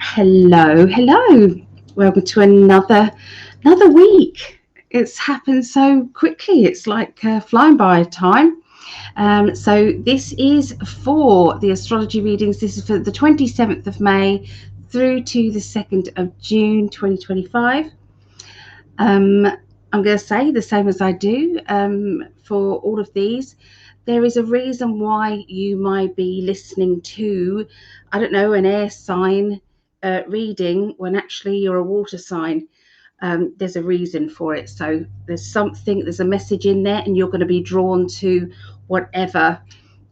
Hello. Welcome to another week. It's happened so quickly. It's like flying by time. So this is for the astrology readings. This is for the 27th of May through to the 2nd of June 2025. I'm going to say the same as I do for all of these. There is a reason why you might be listening to, I don't know, an air sign reading when actually you're a water sign. There's a reason for it. So there's a message in there, and you're going to be drawn to whatever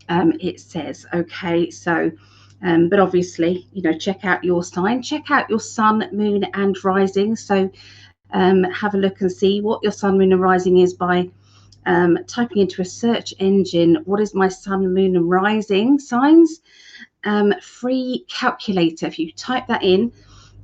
it says. Okay, so but obviously, check out your sign, check out your sun, moon, and rising. So have a look and see what your sun, moon, and rising is by typing into a search engine, what is my sun, moon, and rising signs? Free calculator. If you type that in,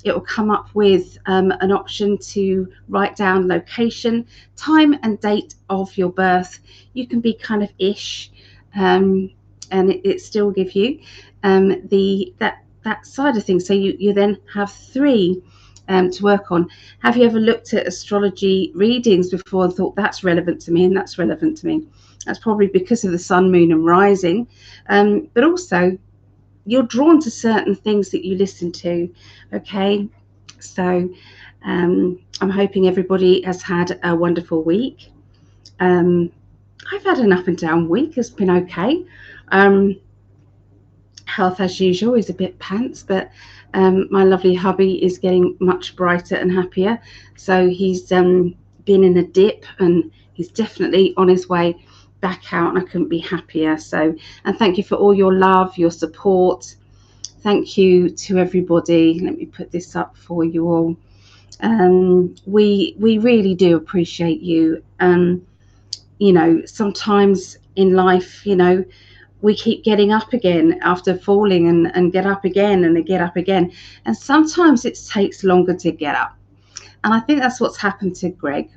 it will come up with an option to write down location, time, and date of your birth. You can be kind of ish, and it still give you that side of things. So you then have three to work on. Have you ever looked at astrology readings before and thought that's relevant to me and that's relevant to me? That's probably because of the sun, moon, and rising, but also you're drawn to certain things that you listen to. Okay, so I'm hoping everybody has had a wonderful week. I've had an up and down week. It's been okay. Health as usual is a bit pants, but my lovely hubby is getting much brighter and happier. So he's been in a dip, and he's definitely on his way back out, and I couldn't be happier. So, and thank you for all your love, your support. Thank you to everybody. Let me put this up for you all. We really do appreciate you. Sometimes in life, we keep getting up again after falling, and get up again and get up again. And sometimes it takes longer to get up. And I think that's what's happened to Greg.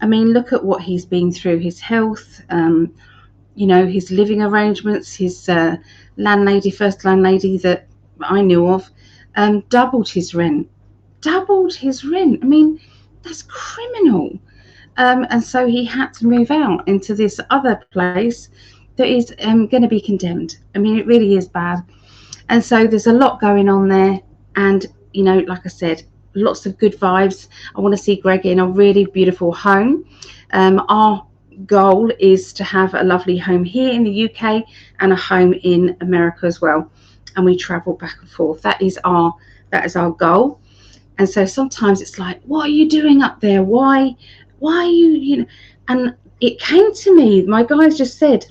I mean, look at what he's been through, his health, his living arrangements, his first landlady that I knew of, doubled his rent. I mean, that's criminal. And so he had to move out into this other place that is going to be condemned. I mean, it really is bad. And so there's a lot going on there. And, like I said, lots of good vibes. I want to see Greg in a really beautiful home. Our goal is to have a lovely home here in the UK and a home in America as well. And we travel back and forth. That is our goal. And so sometimes it's like, what are you doing up there? Why are you, and it came to me, my guys just said,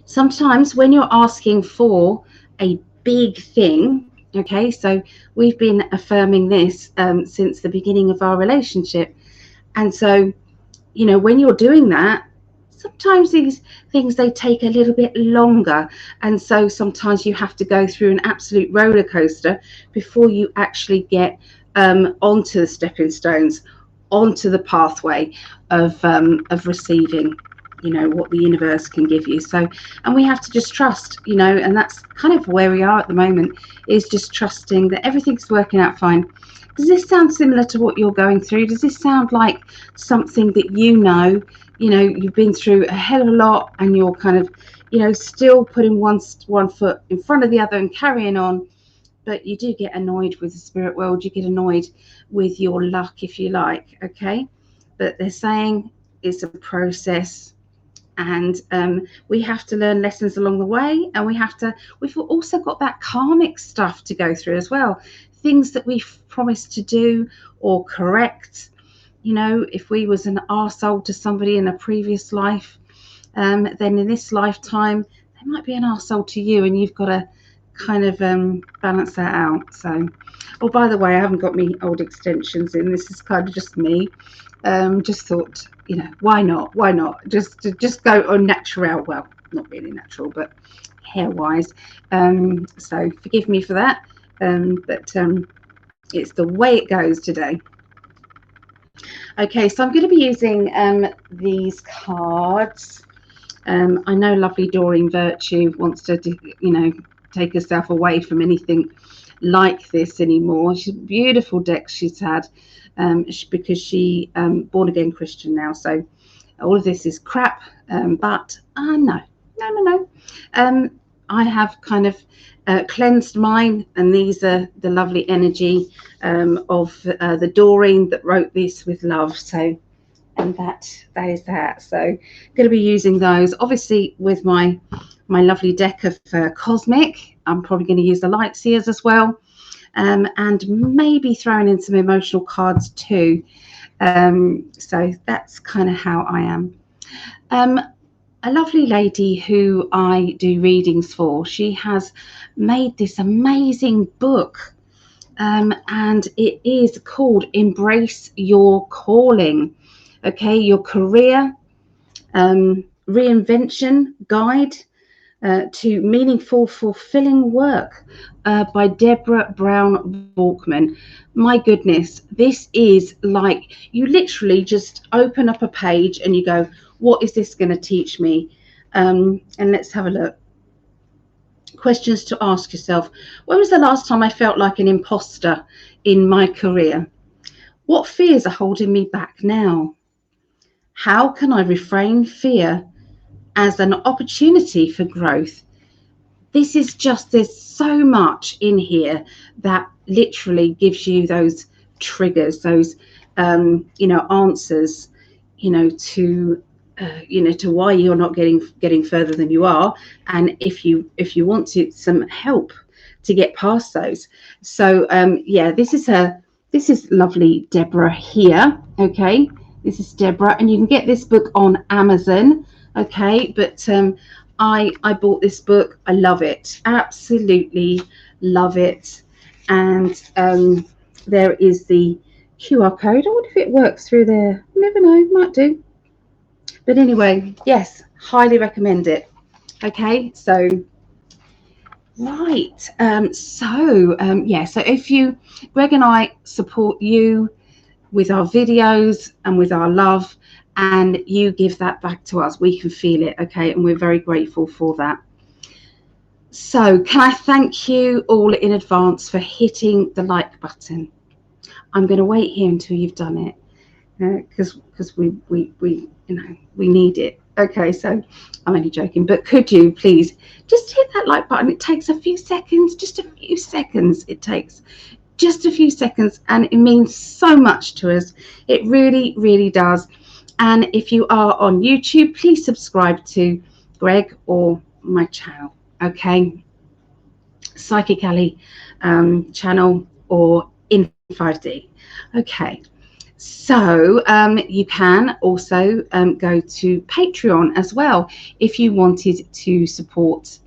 sometimes when you're asking for a big thing, okay, so we've been affirming this since the beginning of our relationship. And so, when you're doing that, sometimes these things, they take a little bit longer. And so sometimes you have to go through an absolute roller coaster before you actually get onto the stepping stones, onto the pathway of receiving, what the universe can give you. So, and we have to just trust, and that's kind of where we are at the moment, is just trusting that everything's working out fine. Does this sound similar to what you're going through? Does this sound like something that you've been through a hell of a lot, and you're kind of, still putting one foot in front of the other and carrying on? But you do get annoyed with the spirit world. You get annoyed with your luck, if you like. Okay, but they're saying it's a process, and we have to learn lessons along the way, and we've also got that karmic stuff to go through as well. Things that we've promised to do or correct. If we was an arsehole to somebody in a previous life, then in this lifetime they might be an arsehole to you, and you've got to kind of balance that out. So, by the way, I haven't got me old extensions in. This is kind of just me. Just thought, why not just go on natural. Well, not really natural, but hair wise. So forgive me for that, but it's the way it goes today. Okay, so I'm going to be using these cards. I know lovely Doreen Virtue wants to take herself away from anything like this anymore. She's beautiful decks she's had, because she born again Christian now. So all of this is crap, but no. I have kind of cleansed mine, and these are the lovely energy of the Doreen that wrote this with love. So, and that is that. So I'm going to be using those obviously with my lovely deck of Cosmic. I'm probably going to use the light seers as well, and maybe throwing in some emotional cards too. So that's kind of how I am. A lovely lady who I do readings for, she has made this amazing book, and it is called Embrace Your Calling. Okay, your career reinvention guide to meaningful, fulfilling work, by Deborah Brown Borkman. My goodness, this is like, you literally just open up a page and you go, what is this going to teach me? And let's have a look. Questions to ask yourself. When was the last time I felt like an imposter in my career? What fears are holding me back now? How can I reframe fear as an opportunity for growth? This is just, there's so much in here that literally gives you those triggers, those answers, to why you're not getting further than you are, and if you want some help to get past those. So this is lovely Deborah here. Okay, this is Deborah, and you can get this book on Amazon. Okay, but I bought this book. I love it, absolutely love it. And there is the QR code. I wonder if it works through there. Never know, might do. But anyway, yes, highly recommend it. Okay, so right, so if Greg and I support you with our videos and with our love, and you give that back to us, we can feel it. Okay, and we're very grateful for that. So can I thank you all in advance for hitting the like button? I'm going to wait here until you've done it, because we need it. Okay, so I'm only joking, but could you please just hit that like button? It takes a few seconds, just a few seconds. It takes just a few seconds, and it means so much to us. It really, really does. And if you are on YouTube, please subscribe to Greg or my channel. Okay, Psychic Alley channel or in 5D. Okay. So you can also go to Patreon as well if you wanted to support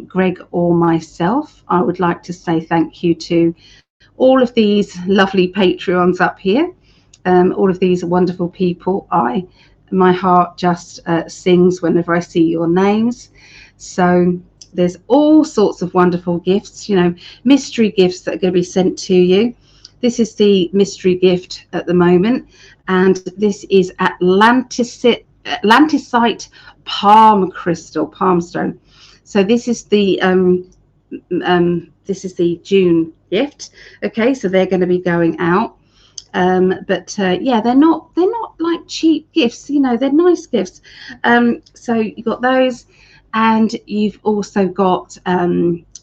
Greg or myself. I would like to say thank you to all of these lovely Patreons up here, all of these wonderful people. My heart just sings whenever I see your names. So there's all sorts of wonderful gifts, mystery gifts that are going to be sent to you. This is the mystery gift at the moment, and this is Atlantisite palm crystal, palm stone. So this is the June gift. Okay, so they're going to be going out, but they're not like cheap gifts. They're nice gifts. So you've got those, and you've also got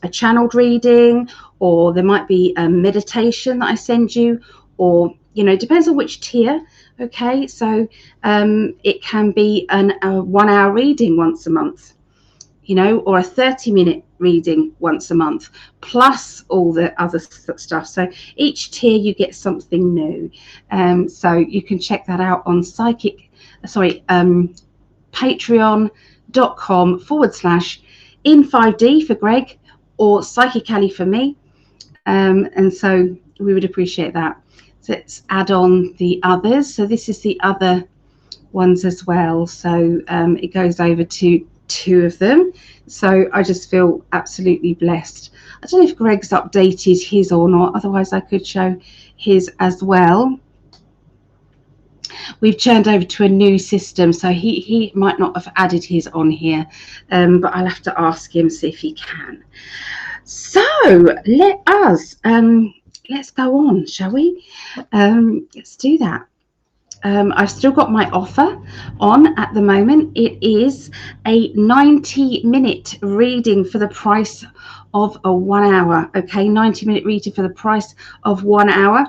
a channeled reading, or there might be a meditation that I send you, or it depends on which tier. Okay, so it can be a 1 hour reading once a month, or a 30-minute reading once a month, plus all the other stuff. So each tier you get something new. So you can check that out on patreon.com/in5D for Greg, or Psychic Alley for me. And so we would appreciate that. So let's add on the others. So this is the other ones as well. So it goes over to 2 of them. So I just feel absolutely blessed. I don't know if Greg's updated his or not. Otherwise I could show his as well. We've churned over to a new system, so he might not have added his on here, but I'll have to ask him, see if he can. So let's go on, shall we? Let's do that. I've still got my offer on at the moment. It is a 90-minute reading for the price of a 1 hour. Okay, 90-minute reading for the price of 1 hour.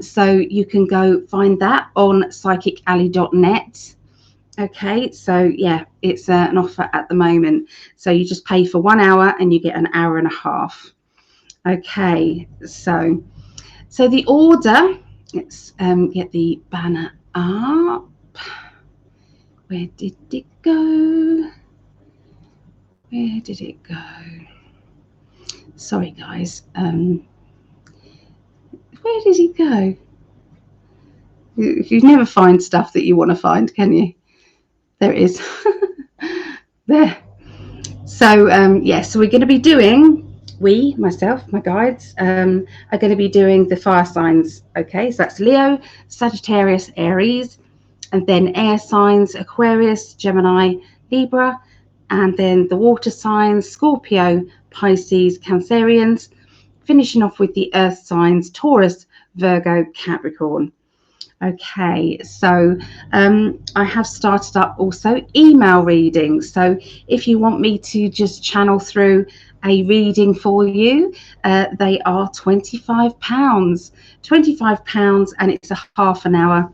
So you can go find that on psychicalley.net. Okay, so yeah, it's an offer at the moment. So you just pay for 1 hour and you get an hour and a half. Okay, so the order, let's get the banner up. Where did it go? Where did it go? Sorry, guys. Where did it go? You never find stuff that you want to find, can you? There it is. There. So so we're going to be doing, myself, my guides, are going to be doing the fire signs. Okay, so that's Leo, Sagittarius, Aries, and then air signs, Aquarius, Gemini, Libra, and then the water signs, Scorpio, Pisces, Cancereans, finishing off with the earth signs, Taurus, Virgo, Capricorn. Okay, so I have started up also email readings. So if you want me to just channel through a reading for you, they are £25. £25, and it's a half an hour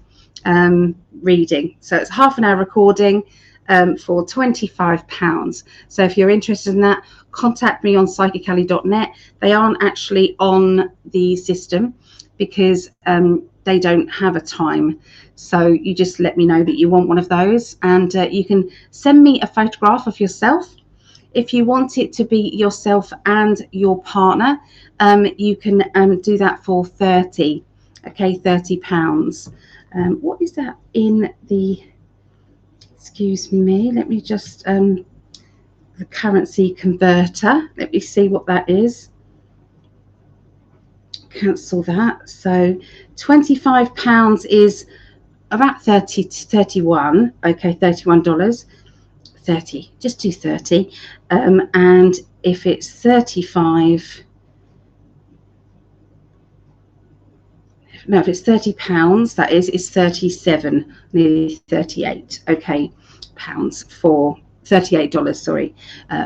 reading. So it's a half an hour recording for £25. So if you're interested in that, contact me on psychicalley.net. They aren't actually on the system because they don't have a time. So you just let me know that you want one of those, and you can send me a photograph of yourself. If you want it to be yourself and your partner, you can do that for £30. Okay, £30. What is that in the, excuse me, let me just, the currency converter, let me see what that is. Cancel that. So £25 is about 30 to 31. Okay, $31. 30, just do 30. And if it's 35, no, if it's £30, that is 37, nearly 38. Okay, pounds for $38, sorry,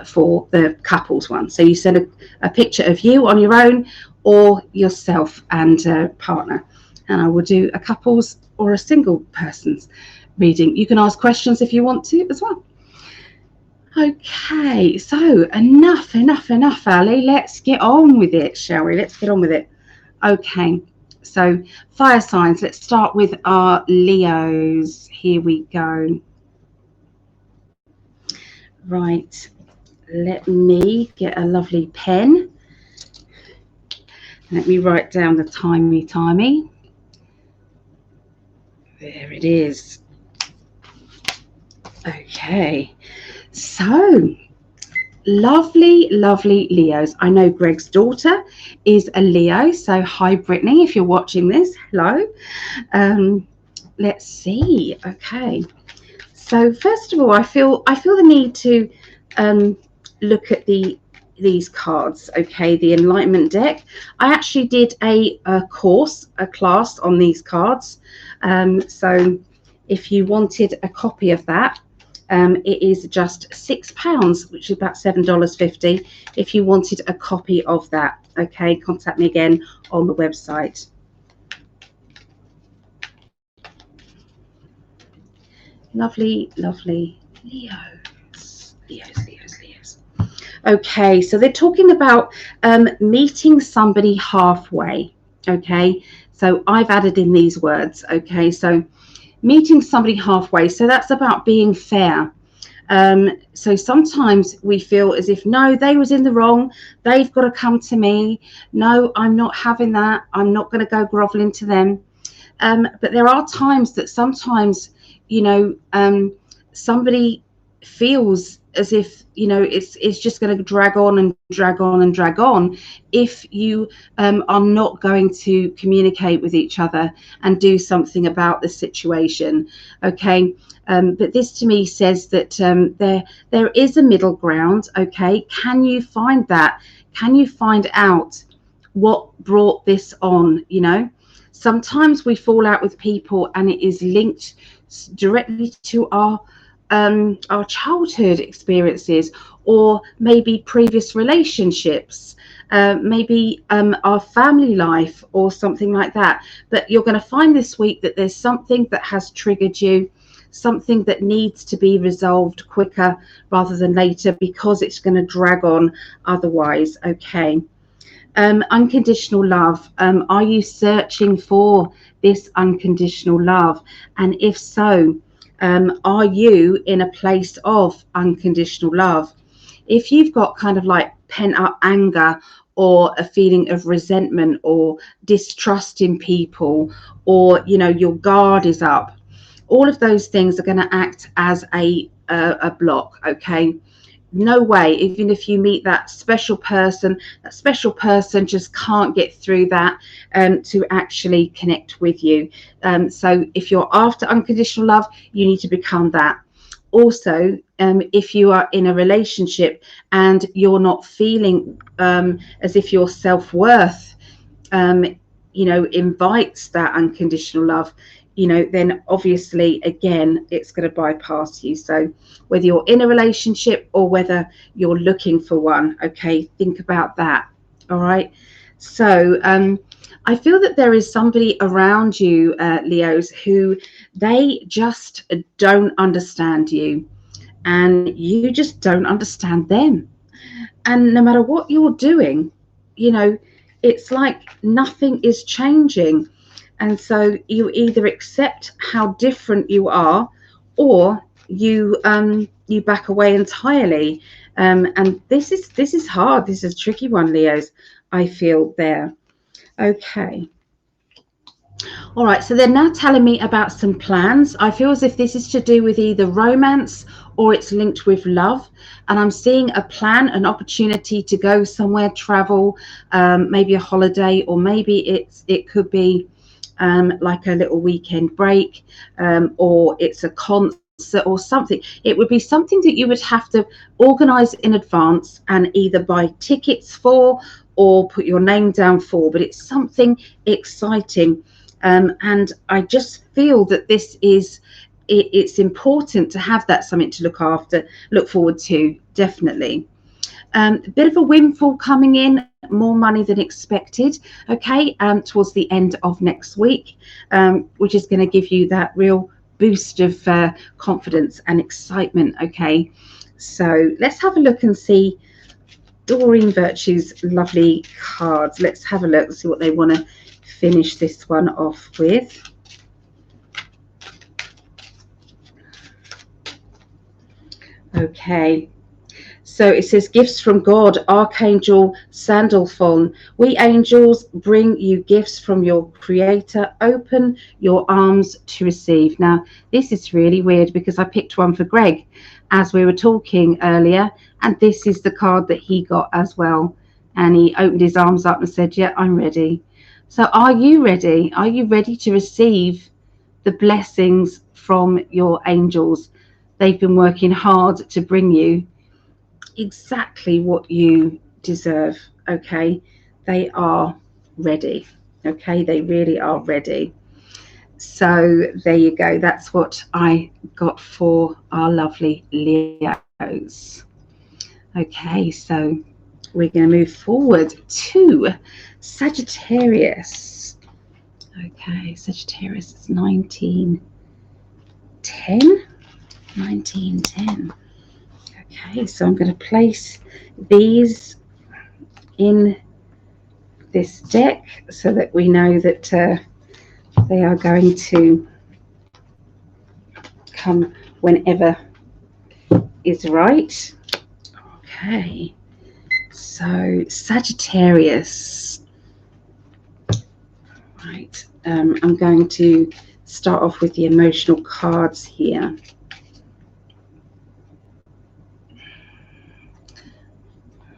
for the couples one. So you send a picture of you on your own or yourself and a partner, and I will do a couples or a single person's reading. You can ask questions if you want to as well. Okay, so enough, Ali. Let's get on with it, shall we? Let's get on with it. Okay, so fire signs. Let's start with our Leos. Here we go. Right, let me get a lovely pen. Let me write down the timey. There it is. Okay, so lovely Leos. I know Greg's daughter is a Leo, so hi Brittany, if you're watching this, hello. Let's see. Okay, so first of all, I feel the need to look at these cards. Okay, the Enlightenment deck. I actually did a class on these cards. So if you wanted a copy of that, it is just £6, which is about $7.50. If you wanted a copy of that, okay, contact me again on the website. Lovely Leos. Okay, so they're talking about meeting somebody halfway. Okay, so I've added in these words. Okay, so meeting somebody halfway. So that's about being fair. So sometimes we feel as if, no, they was in the wrong. They've got to come to me. No, I'm not having that. I'm not going to go groveling to them. But there are times that sometimes, you know, somebody feels as if, you know, it's just going to drag on and drag on and drag on if you are not going to communicate with each other and do something about the situation. Okay. But this to me says that there is a middle ground. Okay. Can you find that? Can you find out what brought this on? You know, sometimes we fall out with people and it is linked directly to our childhood experiences, or maybe previous relationships, maybe our family life or something like that. But you're going to find this week that there's something that has triggered you, something that needs to be resolved quicker rather than later, because it's going to drag on otherwise. Okay. Unconditional love. Are you searching for this unconditional love? And if so, are you in a place of unconditional love? If you've got kind of like pent up anger, or a feeling of resentment or distrust in people, or, you know, your guard is up, all of those things are going to act as a block. Okay. No way, even if you meet that special person just can't get through that to actually connect with you. So if you're after unconditional love, you need to become that. Also, if you are in a relationship and you're not feeling as if your self-worth you know, invites that unconditional love, you know, then obviously again it's going to bypass you. So whether you're in a relationship or whether you're looking for one, okay, think about that. All right. So I feel that there is somebody around you, Leos, who they just don't understand you, and you just don't understand them. And no matter what you're doing, you know, it's like nothing is changing. And so you either accept how different you are, or you you back away entirely. And this is hard. This is a tricky one, Leos, I feel there. Okay. All right, so they're now telling me about some plans. I feel as if this is to do with either romance or it's linked with love. And I'm seeing a plan, an opportunity to go somewhere, travel, maybe a holiday, or maybe it could be like a little weekend break, or it's a concert or something. It would be something that you would have to organize in advance and either buy tickets for or put your name down for, but it's something exciting. And I just feel that this is, it's important to have that, something to look forward to, definitely. A bit of a windfall coming in, more money than expected, okay, towards the end of next week, which is going to give you that real boost of confidence and excitement. Okay, so let's have a look and see Doreen Virtue's lovely cards. Let's have a look, see what they want to finish this one off with. Okay, so it says gifts from God, Archangel Sandalphon. We angels bring you gifts from your creator. Open your arms to receive. Now, this is really weird because I picked one for Greg as we were talking earlier, and this is the card that he got as well. And he opened his arms up and said, yeah, I'm ready. So are you ready? Are you ready to receive the blessings from your angels? They've been working hard to bring you exactly what you deserve. Okay, they are ready. Okay, they really are ready. So there you go. That's what I got for our lovely Leos. Okay, so we're going to move forward to Sagittarius. Okay, Sagittarius is 1910. 1910. Okay, so I'm going to place these in this deck so that we know that they are going to come whenever is right. Okay, so Sagittarius. Right, I'm going to start off with the emotional cards here.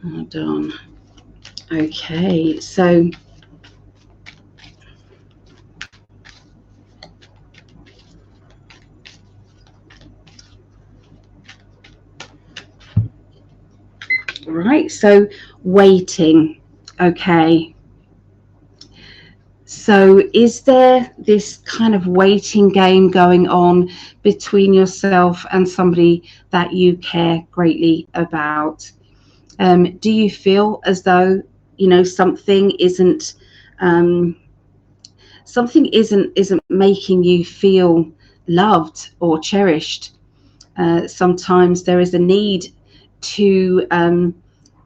Hold on. Okay, so right, so waiting. Okay, so is there this kind of waiting game going on between yourself and somebody that you care greatly about? Do you feel as though, you know, something isn't making you feel loved or cherished? Sometimes there is a need to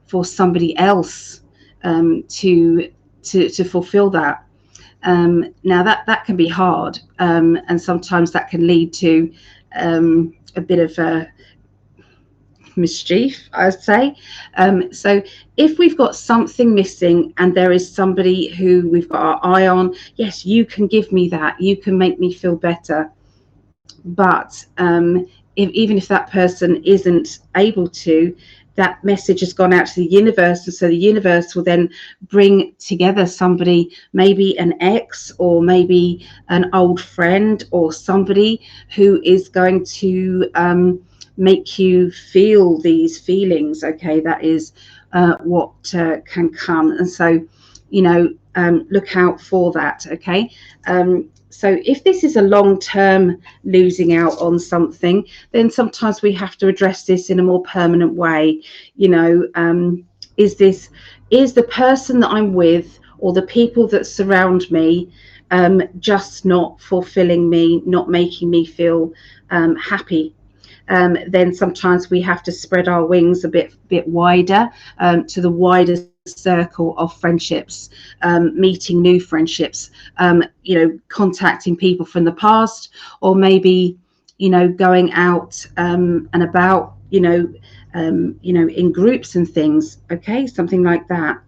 for somebody else to fulfill that. Now that can be hard, and sometimes that can lead to a bit of a mischief, I'd say. So if we've got something missing and there is somebody who we've got our eye on, yes, you can give me that, you can make me feel better. But even if that person isn't able to, that message has gone out to the universe, and so the universe will then bring together somebody, maybe an ex or maybe an old friend or somebody who is going to make you feel these feelings. Okay, that is what can come, and so, you know, look out for that. Okay. So if this is a long-term losing out on something, then sometimes we have to address this in a more permanent way. You know, is the person that I'm with or the people that surround me just not fulfilling me, not making me feel happy? Then sometimes we have to spread our wings a bit wider, to the wider circle of friendships, meeting new friendships, you know, contacting people from the past, or maybe, you know, going out and about, you know, in groups and things. Okay, something like that.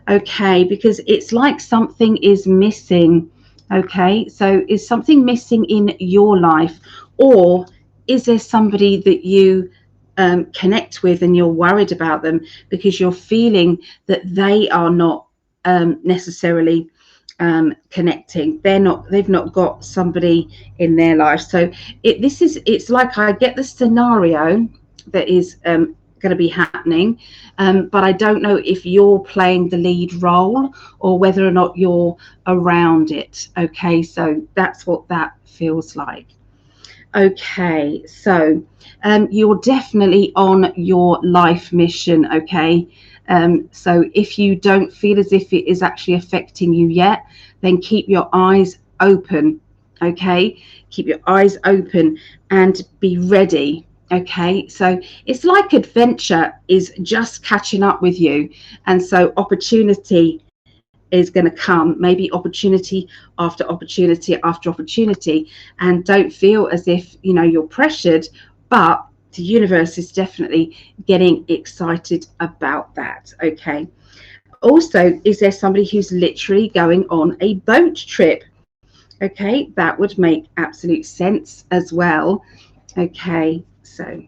Okay, because it's like something is missing. Okay, so is something missing in your life, or is there somebody that you connect with and you're worried about them because you're feeling that they are not necessarily connecting? They've not got somebody in their life. So it's like I get the scenario that is going to be happening, but I don't know if you're playing the lead role or whether or not you're around it. Okay, so that's what that feels like. Okay, so you're definitely on your life mission. Okay, so if you don't feel as if it is actually affecting you yet, then keep your eyes open. Okay, keep your eyes open and be ready. Okay, so it's like adventure is just catching up with you, and so opportunity is going to come, maybe opportunity after opportunity after opportunity. And don't feel as if, you know, you're pressured, but the universe is definitely getting excited about that. Okay, also, is there somebody who's literally going on a boat trip? Okay, that would make absolute sense as well. Okay, so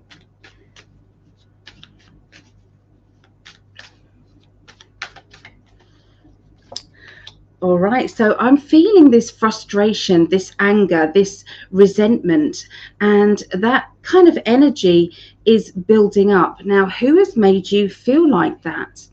all right, so I'm feeling this frustration, this anger, this resentment, and that kind of energy is building up. Now, who has made you feel like that?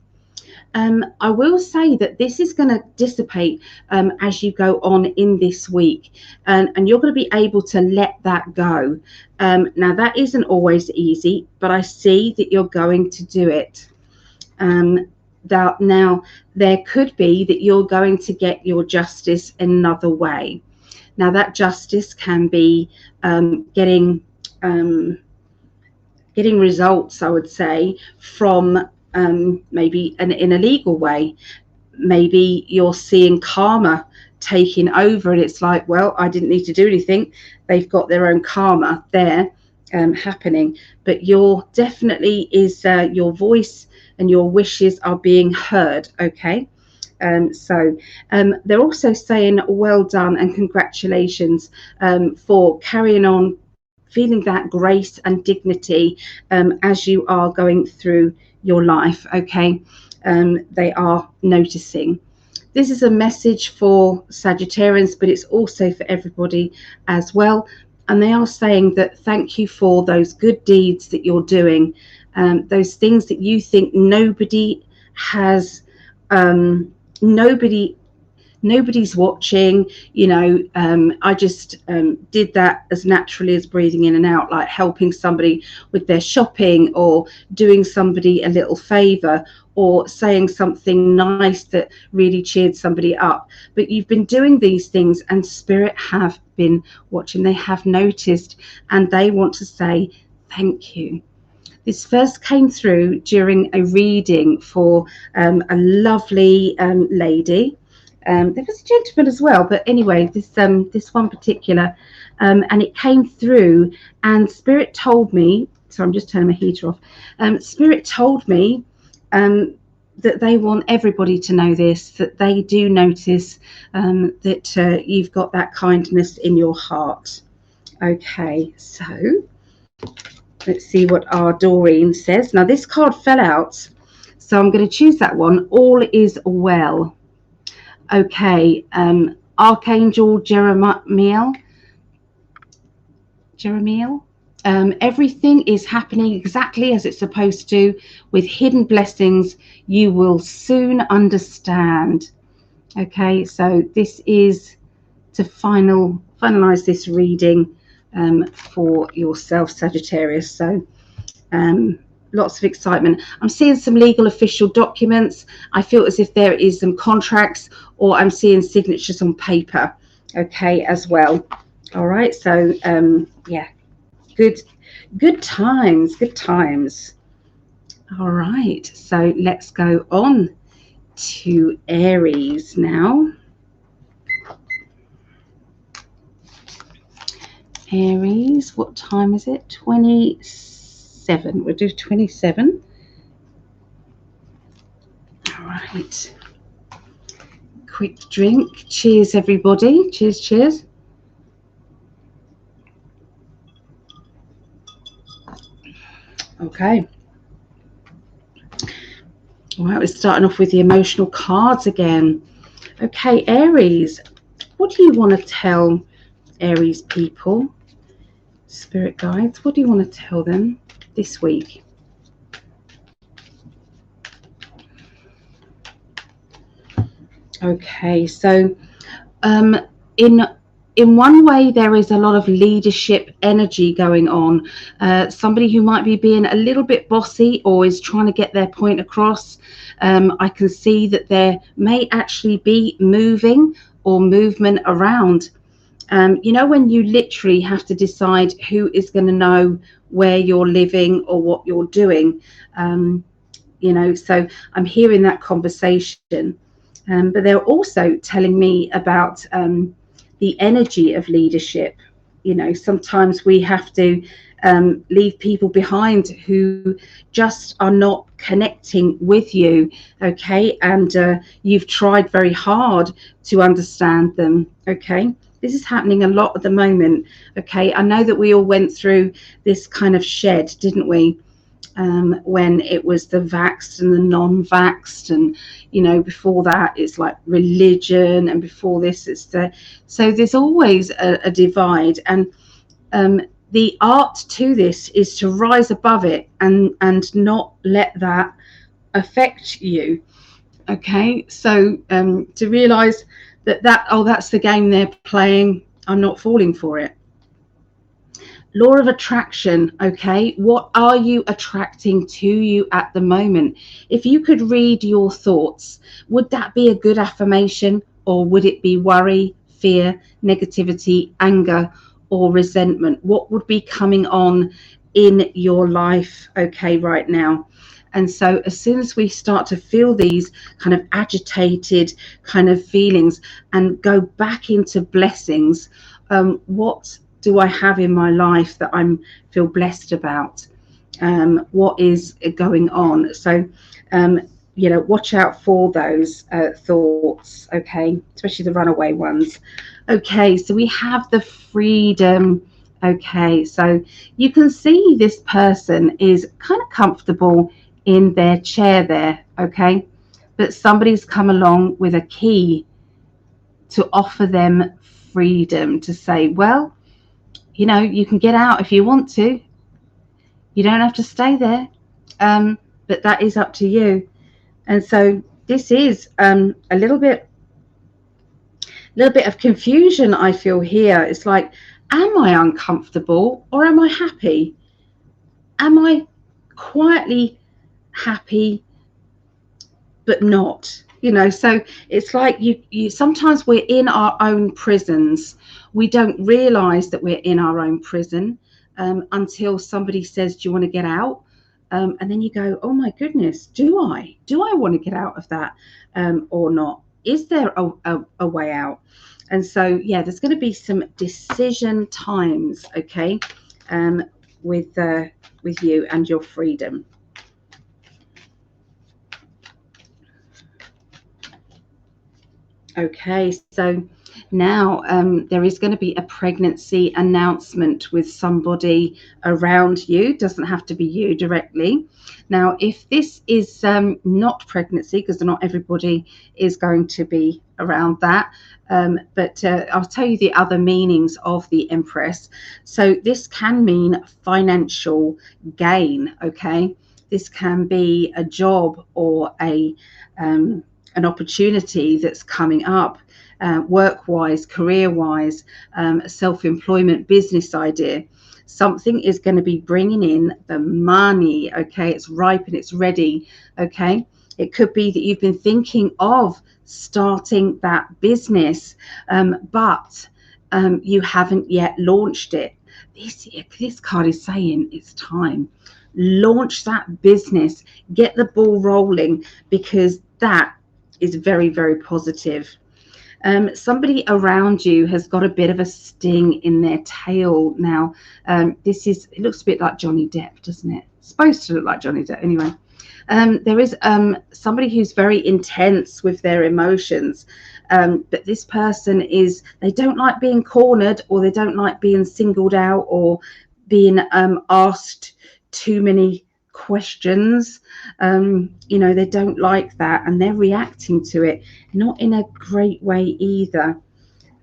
I will say that this is going to dissipate as you go on in this week, and you're going to be able to let that go. Now, that isn't always easy, but I see that you're going to do it. Now, there could be that you're going to get your justice another way. Now, that justice can be getting results, I would say, from maybe in a legal way. Maybe you're seeing karma taking over, and it's like, well, I didn't need to do anything. They've got their own karma there happening. But you're definitely your voice and your wishes are being heard. Okay. So they're also saying well done and congratulations for carrying on feeling that grace and dignity as you are going through your life. Okay, they are noticing. This is a message for Sagittarians, but it's also for everybody as well. And they are saying that thank you for those good deeds that you're doing, those things that you think nobody has, nobody's watching. I just did that as naturally as breathing in and out, like helping somebody with their shopping, or doing somebody a little favor, or saying something nice that really cheered somebody up. But you've been doing these things, and Spirit have been watching. They have noticed, and they want to say thank you. This first came through during a reading for a lovely lady. There was a gentleman as well, but anyway, this one particular, and it came through, and Spirit told me. So I'm just turning my heater off. Spirit told me that they want everybody to know this, that they do notice that you've got that kindness in your heart. Okay, so let's see what our Doreen says. Now, this card fell out, so I'm going to choose that one. All is well. Okay, Archangel Jeremiel. Everything is happening exactly as it's supposed to, with hidden blessings you will soon understand. Okay, so this is to finalize this reading for yourself, Sagittarius. So lots of excitement. I'm seeing some legal official documents. I feel as if there is some contracts, or I'm seeing signatures on paper, okay, as well. All right, so yeah, good times. All right, so let's go on to Aries now. Aries, what time is it? 27. We'll do 27. All right. Quick drink. Cheers, everybody. Cheers. Okay. All right, we're starting off with the emotional cards again. Okay, Aries, what do you want to tell Aries people? Spirit guides, what do you want to tell them this week? Okay, so in one way, there is a lot of leadership energy going on. Somebody who might be being a little bit bossy, or is trying to get their point across. I can see that there may actually be moving or movement around. When you literally have to decide who is going to know where you're living or what you're doing. So I'm hearing that conversation. But they're also telling me about the energy of leadership. Sometimes we have to leave people behind who just are not connecting with you, okay? And you've tried very hard to understand them, okay? This is happening a lot at the moment, okay? I know that we all went through this kind of shed, didn't we? When it was the vaxxed and the non-vaxxed, and before that it's like religion, and before this it's so there's always a divide, and the art to this is to rise above it and not let that affect you, okay? So to realize that's the game they're playing, I'm not falling for it. Law of attraction, okay? What are you attracting to you at the moment? If you could read your thoughts, would that be a good affirmation, or would it be worry, fear, negativity, anger, or resentment? What would be coming on in your life, okay, right now? And so as soon as we start to feel these kind of agitated kind of feelings and go back into blessings, what do I have in my life that I feel blessed about? What is going on? So, watch out for those thoughts, okay? Especially the runaway ones. Okay, so we have the freedom. Okay, so you can see this person is kind of comfortable in their chair there, okay? But somebody's come along with a key to offer them freedom, to say, well, you know, you can get out if you want to. You don't have to stay there, but that is up to you. And so this is a little bit of confusion, I feel here. It's like, am I uncomfortable or am I happy? Am I quietly happy but not? You know, so it's like you sometimes we're in our own prisons. We don't realize that we're in our own prison until somebody says, do you want to get out? And then you go, oh my goodness, do I want to get out of that or not? Is there a way out? And so, yeah, there's going to be some decision times, okay, with you and your freedom. Okay, so now there is going to be a pregnancy announcement with somebody around you. Doesn't have to be you directly. Now, if this is not pregnancy, because not everybody is going to be around that, but I'll tell you the other meanings of the Empress. So this can mean financial gain, okay? This can be a job or an opportunity that's coming up, work-wise, career-wise, self-employment, business idea. Something is going to be bringing in the money, okay? It's ripe and it's ready, okay? It could be that you've been thinking of starting that business, but you haven't yet launched it. This card is saying it's time. Launch that business, get the ball rolling, because that is very, very positive. Somebody around you has got a bit of a sting in their tail now. It looks a bit like Johnny Depp, doesn't it? It's supposed to look like Johnny Depp anyway. There is somebody who's very intense with their emotions, but this person they don't like being cornered, or they don't like being singled out, or being asked too many questions. You know, they don't like that, and they're reacting to it not in a great way either.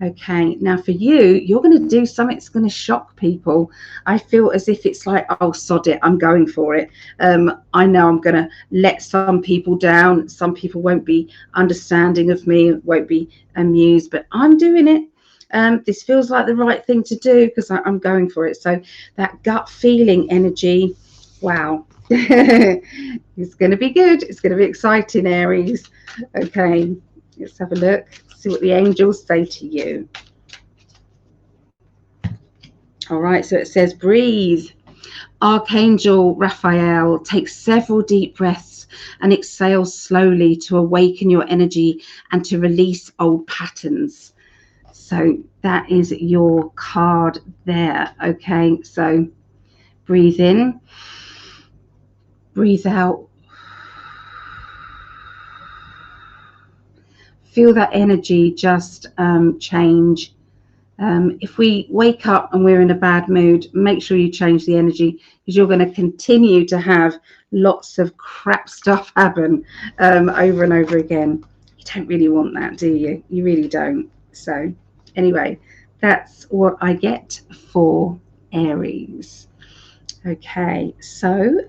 Okay, now for you, you're going to do something that's going to shock people. I feel as if it's like, oh, sod it, I'm going for it. I know I'm going to let some people down. Some people won't be understanding of me, won't be amused, but I'm doing it. This feels like the right thing to do because I'm going for it. So that gut feeling energy, wow. It's going to be good. It's going to be exciting, Aries. Okay, let's have a look, see what the angels say to you. All right, so it says breathe. Archangel Raphael, take several deep breaths and exhale slowly to awaken your energy and to release old patterns. So that is your card there. Okay, so breathe in, breathe out. Feel that energy just change. If we wake up and we're in a bad mood, make sure you change the energy, because you're going to continue to have lots of crap stuff happen over and over again. You don't really want that, do you? You really don't. So anyway, that's what I get for Aries. Okay, so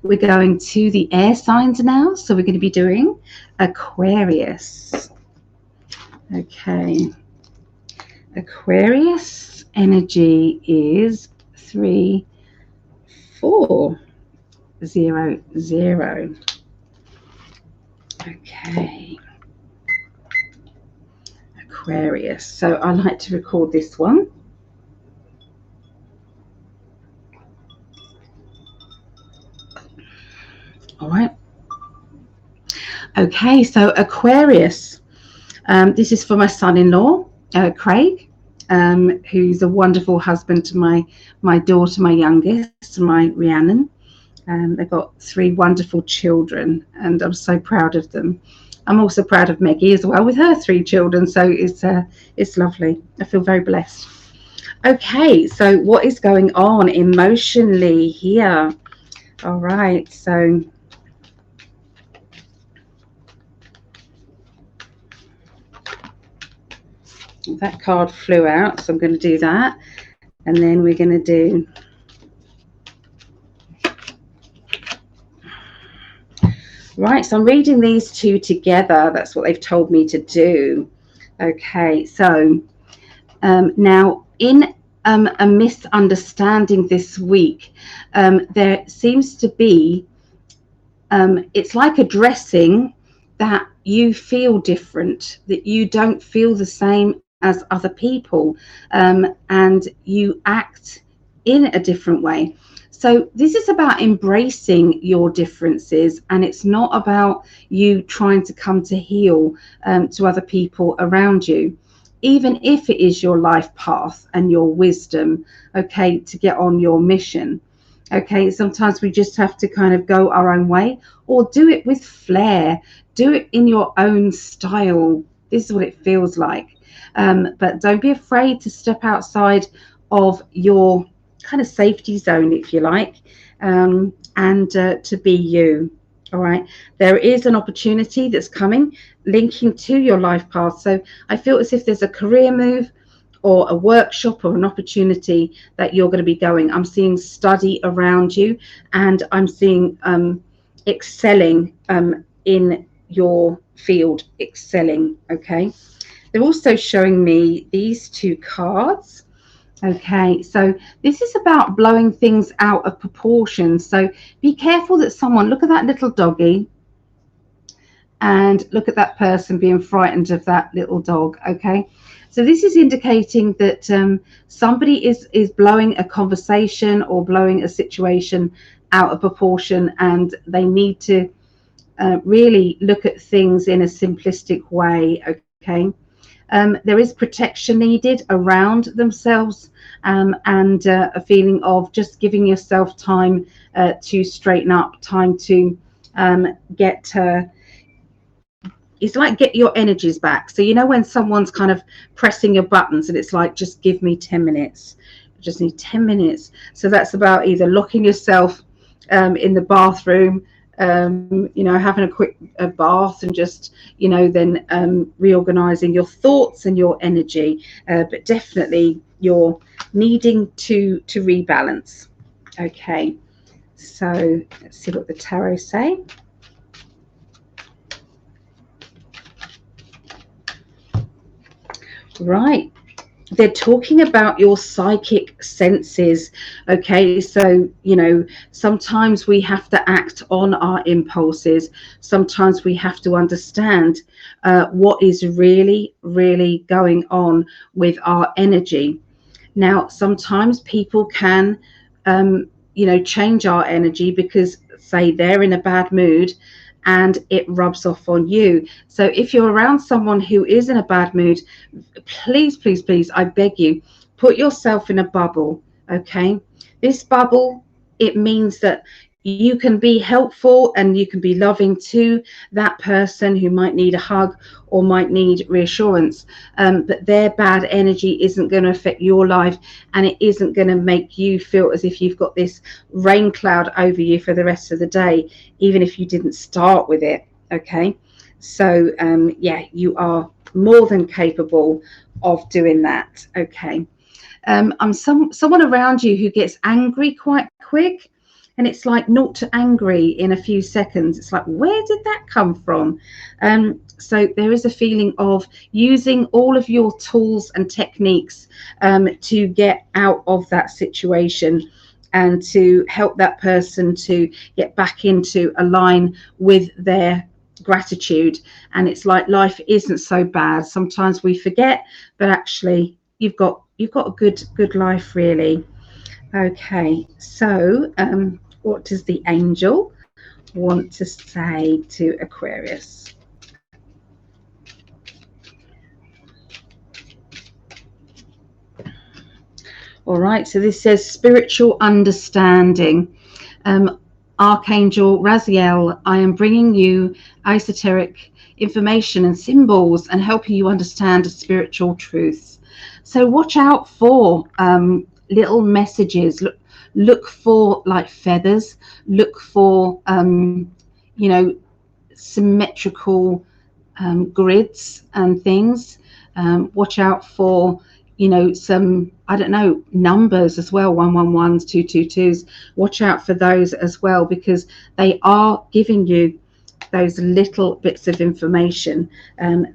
we're going to the air signs now. So we're going to be doing Aquarius. Okay, Aquarius energy is 3400. Okay, Aquarius. So I like to record this one. All right. Okay, so Aquarius. This is for my son-in-law, Craig, who's a wonderful husband to my daughter, my youngest, my Rhiannon. They've got 3 wonderful children, and I'm so proud of them. I'm also proud of Meggie as well, with her 3 children. So it's lovely. I feel very blessed. Okay, so what is going on emotionally here? All right, so that card flew out, so I'm going to do that, and then we're going to do right. So I'm reading these two together. That's what they've told me to do. Okay, so now in a misunderstanding this week, there seems to be it's like addressing that you feel different, that you don't feel the same as other people, and you act in a different way. So this is about embracing your differences, and it's not about you trying to come to heel to other people around you, even if it is your life path and your wisdom, okay, to get on your mission. Okay, sometimes we just have to kind of go our own way, or do it with flair, do it in your own style. This is what it feels like. But don't be afraid to step outside of your kind of safety zone, if you like, and to be you. All right, there is an opportunity that's coming, linking to your life path. So I feel as if there's a career move or a workshop or an opportunity that you're going to be going. I'm seeing study around you, and I'm seeing excelling in your field, excelling. Okay, they're also showing me these two cards. Okay, so this is about blowing things out of proportion. So be careful that someone, look at that little doggy, and look at that person being frightened of that little dog. Okay, so this is indicating that somebody is blowing a conversation or blowing a situation out of proportion, and they need to really look at things in a simplistic way. Okay, there is protection needed around themselves, and a feeling of just giving yourself time to straighten up, time to get it's like get your energies back. So you know when someone's kind of pressing your buttons and it's like, just give me 10 minutes, I just need 10 minutes. So that's about either locking yourself in the bathroom, you know, having a quick bath, and just, you know, then reorganizing your thoughts and your energy, but definitely you're needing to rebalance. Okay, so let's see what the tarot say. Right, they're talking about your psychic senses. Okay, so you know, sometimes we have to act on our impulses, sometimes we have to understand what is really going on with our energy. Now sometimes people can you know, change our energy because, say, they're in a bad mood and it rubs off on you. So if you're around someone who is in a bad mood, please, please, please, I beg you, put yourself in a bubble. Okay, this bubble, it means that you can be helpful and you can be loving to that person who might need a hug or might need reassurance, but their bad energy isn't going to affect your life, and it isn't going to make you feel as if you've got this rain cloud over you for the rest of the day, even if you didn't start with it. Okay, so yeah, you are more than capable of doing that. Okay, I'm someone around you who gets angry quite quick, and it's like not to angry in a few seconds. It's like, where did that come from? So there is a feeling of using all of your tools and techniques to get out of that situation and to help that person to get back into a line with their gratitude. And it's like life isn't so bad. Sometimes we forget, but actually you've got a good life, really. Okay, so what does the angel want to say to Aquarius? All right, so this says spiritual understanding. Archangel Raziel, I am bringing you esoteric information and symbols and helping you understand a spiritual truth. So watch out for little messages. look for like feathers, look for you know, symmetrical grids and things. Watch out for, you know, some, I don't know, numbers as well, 111s, 222s. Watch out for those as well, because they are giving you those little bits of information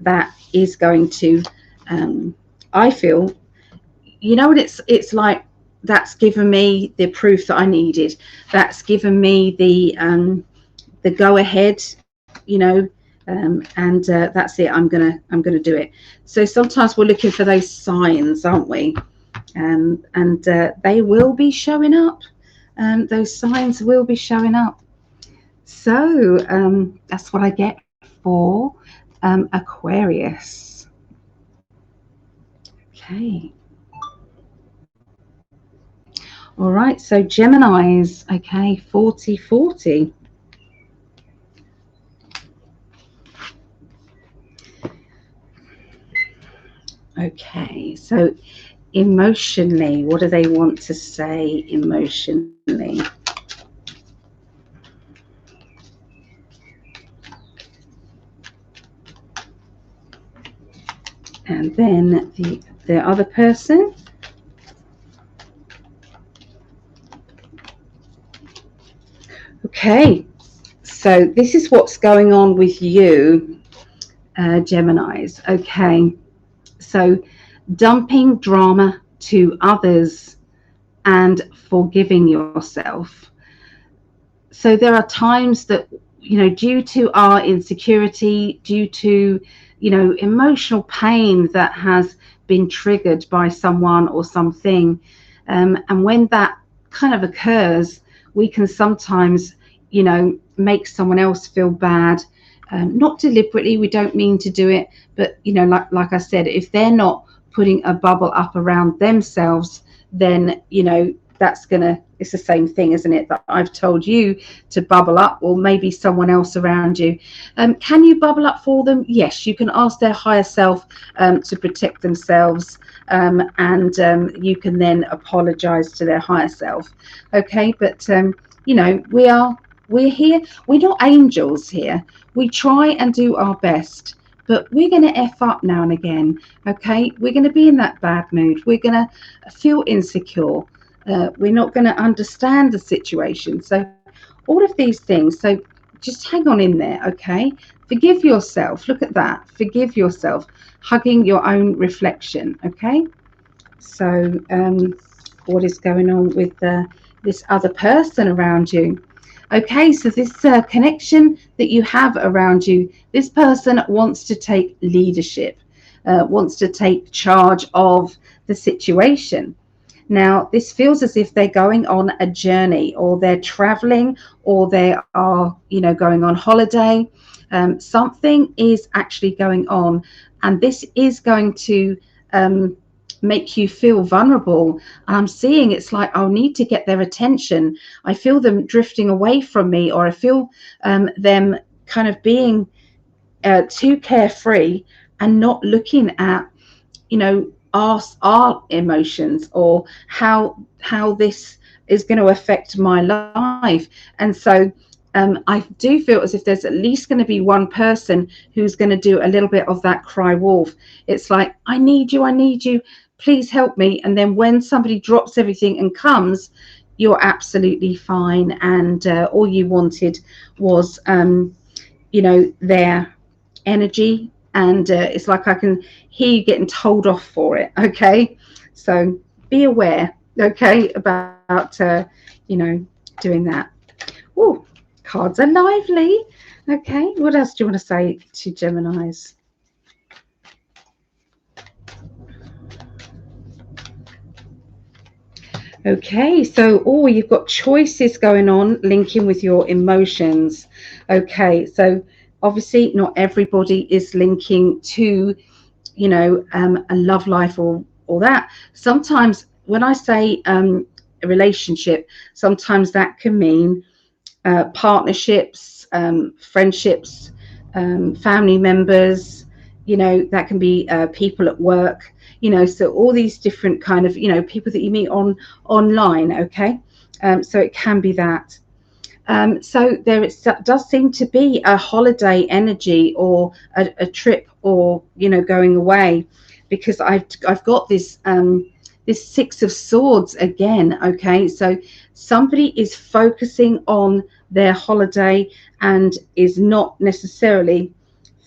that is going to, I feel, you know what it's like, that's given me the proof that I needed. That's given me the go ahead, you know, and that's it. I'm gonna do it. So sometimes we're looking for those signs, aren't we? And they will be showing up. Those signs will be showing up. So that's what I get for Aquarius. Okay. All right. So Geminis. Okay. 40-40. Okay. So emotionally, what do they want to say emotionally? And then the other person. Okay, so this is what's going on with you, Geminis. Okay, so dumping drama to others and forgiving yourself. So there are times that, you know, due to our insecurity, due to, you know, emotional pain that has been triggered by someone or something, and when that kind of occurs, we can sometimes, you know, make someone else feel bad, not deliberately. We don't mean to do it, but, you know, like I said, if they're not putting a bubble up around themselves, then, you know, that's gonna, it's the same thing, isn't it, that I've told you to bubble up, or maybe someone else around you. Can you bubble up for them? Yes, you can ask their higher self to protect themselves, and you can then apologize to their higher self. Okay, but you know, we're here, we're not angels here. We try and do our best, but we're going to F up now and again. Okay, we're going to be in that bad mood, we're going to feel insecure, we're not going to understand the situation. So all of these things, so just hang on in there. Okay, forgive yourself. Look at that, forgive yourself, hugging your own reflection. Okay, so what is going on with this other person around you? Okay, so this connection that you have around you, this person wants to take leadership, wants to take charge of the situation. Now, this feels as if they're going on a journey, or they're traveling, or they are, you know, going on holiday. Something is actually going on, and this is going to make you feel vulnerable. I'm seeing it's like, I'll need to get their attention. I feel them drifting away from me, or I feel them kind of being too carefree and not looking at, you know, our emotions, or how this is going to affect my life. And so I do feel as if there's at least going to be one person who's going to do a little bit of that cry wolf. It's like, I need you, please help me. And then when somebody drops everything and comes, you're absolutely fine, and all you wanted was you know, their energy. And it's like, I can hear you getting told off for it. Okay, so be aware, okay, about you know, doing that. Oh, cards are lively. Okay, what else do you want to say to Geminis? Okay, so you've got choices going on, linking with your emotions. Okay, so obviously not everybody is linking to, you know, a love life or that. Sometimes when I say a relationship, sometimes that can mean partnerships, friendships, family members, you know, that can be people at work, you know, so all these different kind of, you know, people that you meet online. Okay, So it can be that. So there does seem to be a holiday energy, or a trip, or going away, because I've got this this Six of Swords again. Okay, so somebody is focusing on their holiday and is not necessarily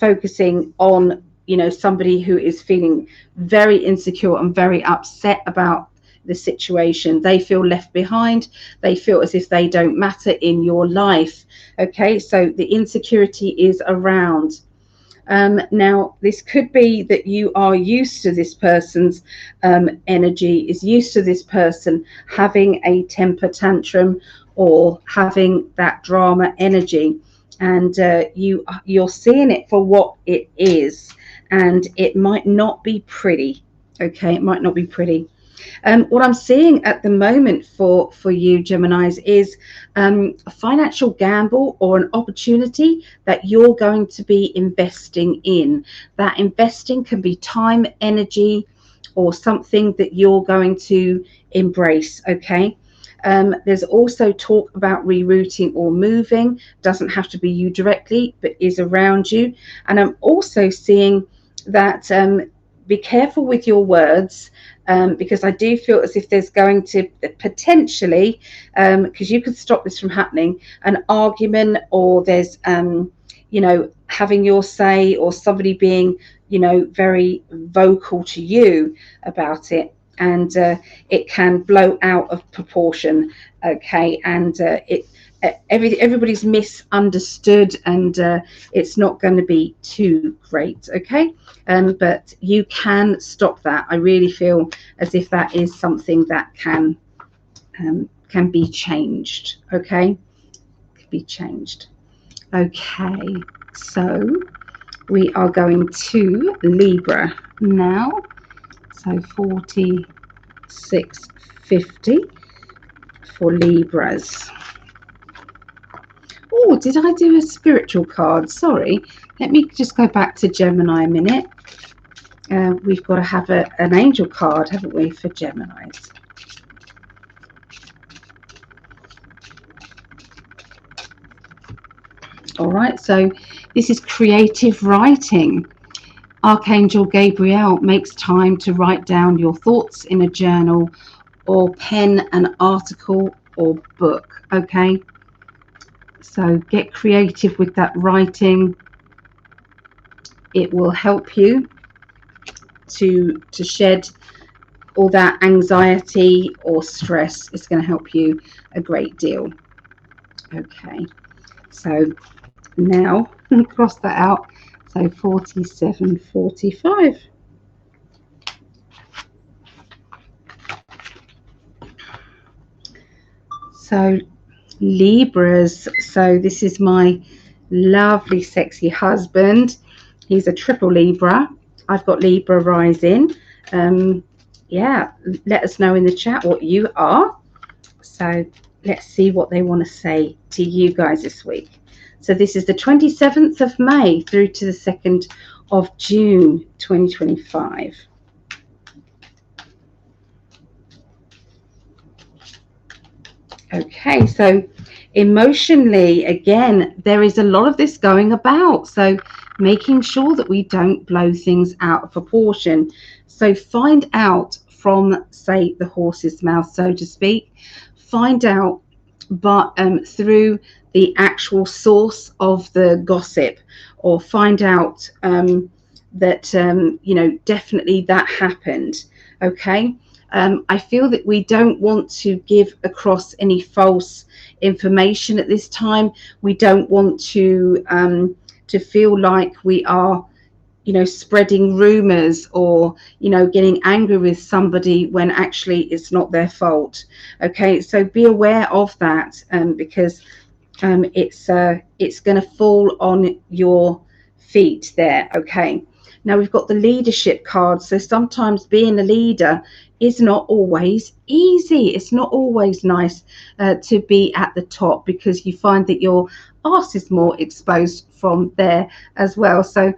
focusing on somebody who is feeling very insecure and very upset about the situation. They feel left behind. They feel as if they don't matter in your life. Okay, so the insecurity is around. Now, this could be that you are used to this person's energy, is used to this person having a temper tantrum or having that drama energy, and you're seeing it for what it is, and it might not be pretty. Okay, it might not be pretty. What I'm seeing at the moment for you, Geminis, is a financial gamble or an opportunity that you're going to be investing in. That investing can be time, energy, or something that you're going to embrace. Okay. There's also talk about rerouting or moving. Doesn't have to be you directly, but is around you. And I'm also seeing that be careful with your words, because I do feel as if there's going to potentially, because you could stop this from happening, an argument, or there's having your say, or somebody being very vocal to you about it, and it can blow out of proportion. Okay, and everybody's misunderstood, and it's not going to be too great. Okay, but you can stop that. I really feel as if that is something that can be changed. Okay, can be changed. Okay, so we are going to Libra now. So 4650 for Libras. Oh, did I do a spiritual card? Sorry. Let me just go back to Gemini a minute. We've got to have an angel card, haven't we, for Geminis? All right, so this is creative writing. Archangel Gabriel makes time to write down your thoughts in a journal, or pen an article or book. Okay, so get creative with that writing. It will help you to shed all that anxiety or stress. It's going to help you a great deal. Okay, so now cross that out. So 4745. So Libras, so this is my lovely sexy husband. He's a triple Libra. I've got Libra rising. Yeah, let us know in the chat what you are. So let's see what they want to say to you guys this week. So this is the 27th of May through to the 2nd of June 2025. Okay, so emotionally, again, there is a lot of this going about. So making sure that we don't blow things out of proportion. So find out from, say, the horse's mouth, so to speak. Find out, but through the actual source of the gossip, or find out that definitely that happened. Okay. I feel that we don't want to give across any false information at this time. We don't want to feel like we are spreading rumors, or getting angry with somebody when actually it's not their fault. Okay, so be aware of that, because it's going to fall on your feet there. Okay, now we've got the leadership card. So sometimes being a leader is not always easy. It's not always nice to be at the top, because you find that your arse is more exposed from there as well. So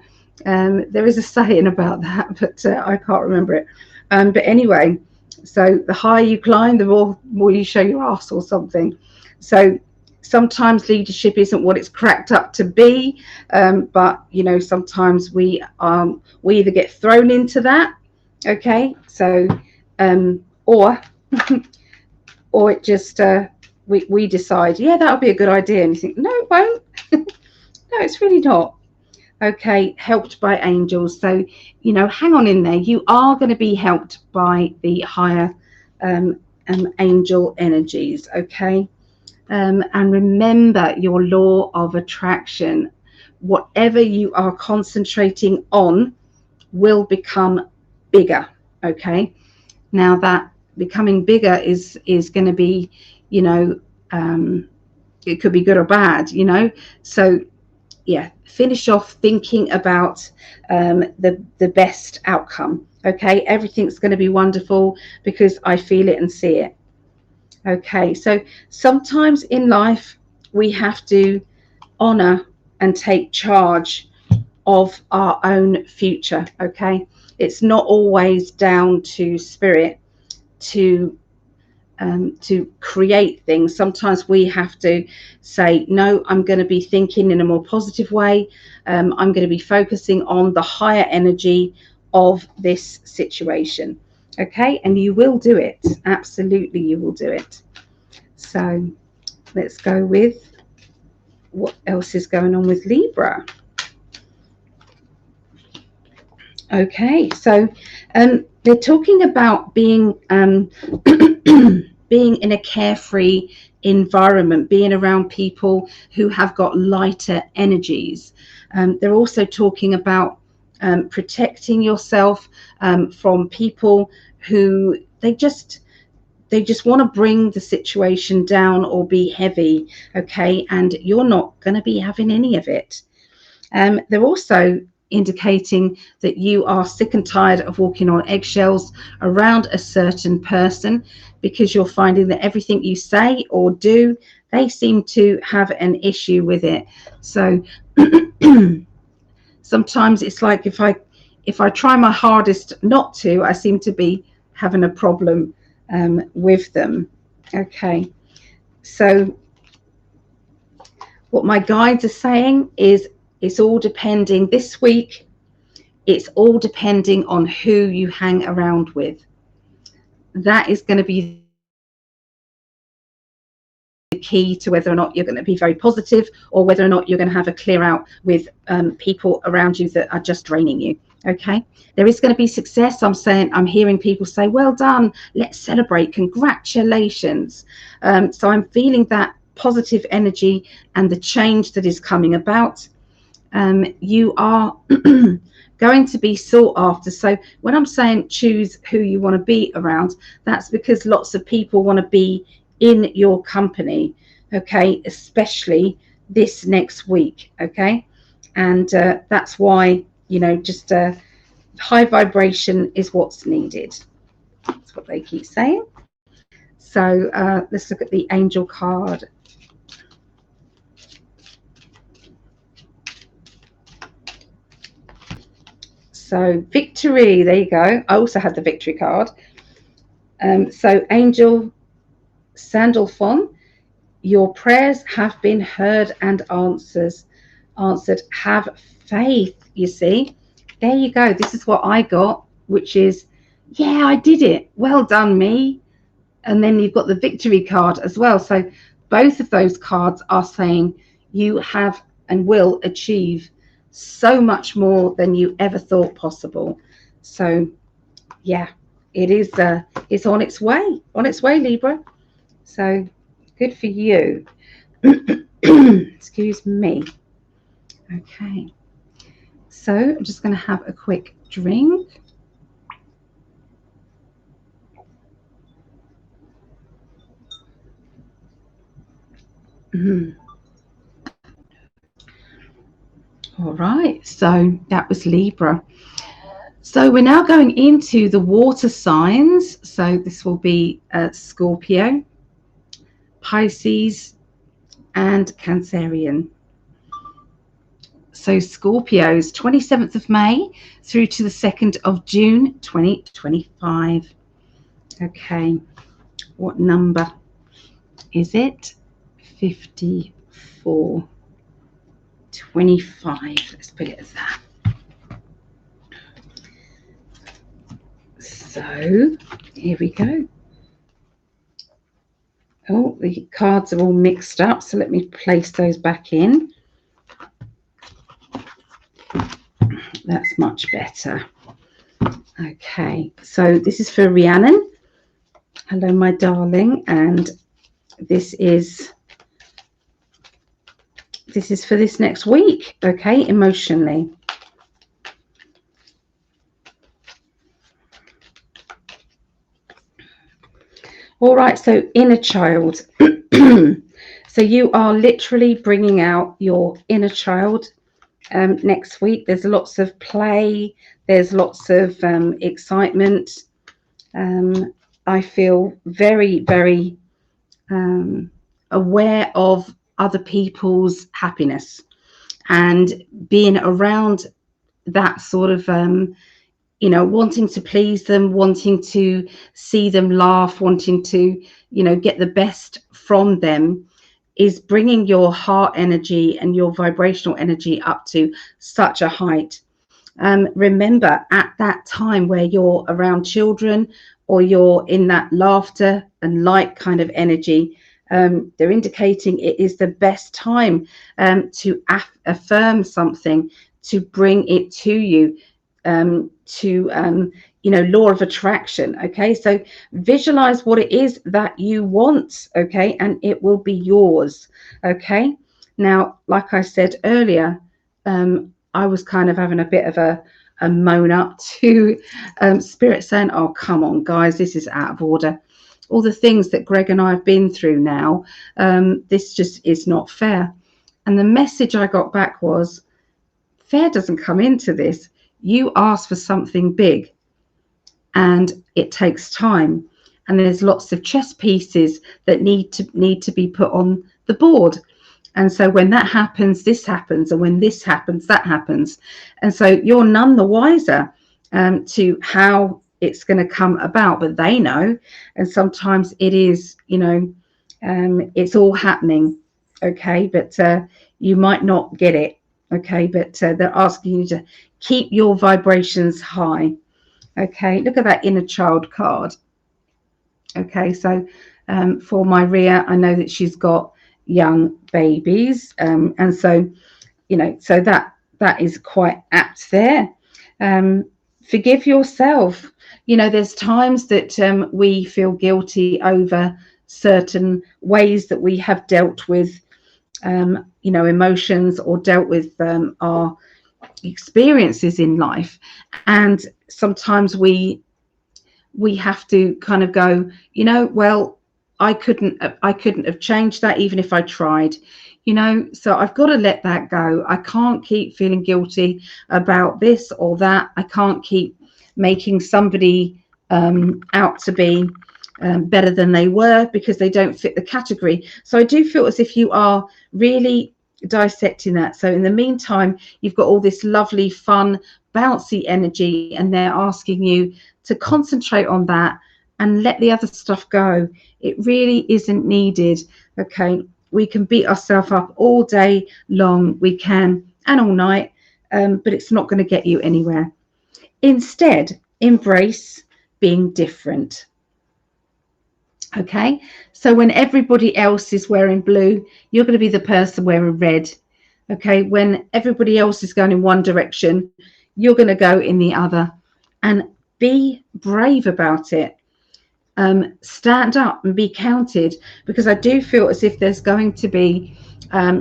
there is a saying about that, but I can't remember it. But anyway, So the higher you climb, the more you show your ass or something. So sometimes leadership isn't what it's cracked up to be, but you know, sometimes we either get thrown into that, okay, so or or it just we decide, yeah, that'll be a good idea, and you think, no, it won't. No, it's really not. Okay, helped by angels. So, you know, hang on in there. You are going to be helped by the higher angel energies. Okay, and remember your law of attraction. Whatever you are concentrating on will become bigger. Okay, now that becoming bigger is going to be, you know, it could be good or bad, you know. So yeah, finish off thinking about the best outcome. Okay, everything's going to be wonderful because I feel it and see it. Okay, so sometimes in life we have to honor and take charge of our own future. Okay, it's not always down to spirit to create things. Sometimes we have to say, no, I'm going to be thinking in a more positive way. I'm going to be focusing on the higher energy of this situation. Okay, and you will do it. Absolutely, you will do it. So let's go with what else is going on with Libra. Okay, so they're talking about being being in a carefree environment, being around people who have got lighter energies. They're also talking about protecting yourself from people who they just want to bring the situation down or be heavy. Okay, and you're not going to be having any of it. They're also indicating that you are sick and tired of walking on eggshells around a certain person because you're finding that everything you say or do, they seem to have an issue with it. So sometimes it's like if I try my hardest not to, I seem to be having a problem with them. Okay, so what my guides are saying is it's all depending this week. It's all depending on who you hang around with. That is going to be the key to whether or not you're going to be very positive or whether or not you're going to have a clear out with people around you that are just draining you. Okay, there is going to be success. I'm hearing people say, well done, let's celebrate, congratulations. So I'm feeling that positive energy and the change that is coming about. You are going to be sought after. So when I'm saying choose who you want to be around, that's because lots of people want to be in your company. Okay, especially this next week. Okay, and that's why, you know, just high vibration is what's needed. That's what they keep saying. So let's look at the angel card. So victory, there you go. I also had the victory card. So Angel Sandalphon, your prayers have been heard and answered. Have faith, you see. There you go. This is what I got, which is, yeah, I did it. Well done, me. And then you've got the victory card as well. So both of those cards are saying you have and will achieve so much more than you ever thought possible. So yeah, it is it's on its way, Libra. So good for you. Excuse me. Okay, so I'm just going to have a quick drink. All right, so that was Libra. So we're now going into the water signs. So this will be Scorpio, Pisces, and Cancerian. So Scorpios, 27th of May through to the 2nd of June 2025. Okay, what number is it? 54. 25. Let's put it as that. So here we go. Oh, the cards are all mixed up, so let me place those back in. That's much better. Okay, so this is for Rhiannon. Hello, my darling, and this is for this next week, okay, emotionally. All right, so inner child. So you are literally bringing out your inner child next week. There's lots of play. There's lots of excitement. I feel very, very aware of other people's happiness and being around that sort of wanting to please them, wanting to see them laugh, wanting to get the best from them, is bringing your heart energy and your vibrational energy up to such a height. Remember, at that time where you're around children or you're in that laughter and light kind of energy, they're indicating it is the best time to affirm something, to bring it to you, law of attraction. Okay, so visualize what it is that you want, okay, and it will be yours. Okay, now, like I said earlier, I was kind of having a bit of a moan up to Spirit, saying, oh, come on, guys, this is out of order. All the things that Greg and I have been through now, this just is not fair. And the message I got back was, fair doesn't come into this. You ask for something big and it takes time, and there's lots of chess pieces that need to be put on the board. And so when that happens, this happens, and when this happens, that happens. And so you're none the wiser to how it's going to come about, but they know. And sometimes it is, it's all happening, okay, but you might not get it, okay, but they're asking you to keep your vibrations high. Okay, look at that inner child card. Okay, so for my Rhea, I know that she's got young babies, and so so that is quite apt there. Forgive yourself. There's times that we feel guilty over certain ways that we have dealt with emotions, or dealt with our experiences in life, and sometimes we have to kind of go, well, I couldn't have changed that even if I tried, so I've got to let that go. I can't keep feeling guilty about this or that. I can't keep making somebody out to be better than they were because they don't fit the category. So I do feel as if you are really dissecting that. So in the meantime, you've got all this lovely, fun, bouncy energy, and they're asking you to concentrate on that and let the other stuff go. It really isn't needed. Okay, we can beat ourselves up all day long, we can, and all night, but it's not going to get you anywhere. Instead, embrace being different. Okay, so when everybody else is wearing blue, you're going to be the person wearing red. Okay, when everybody else is going in one direction, you're going to go in the other, and be brave about it. Stand up and be counted, because I do feel as if there's going to be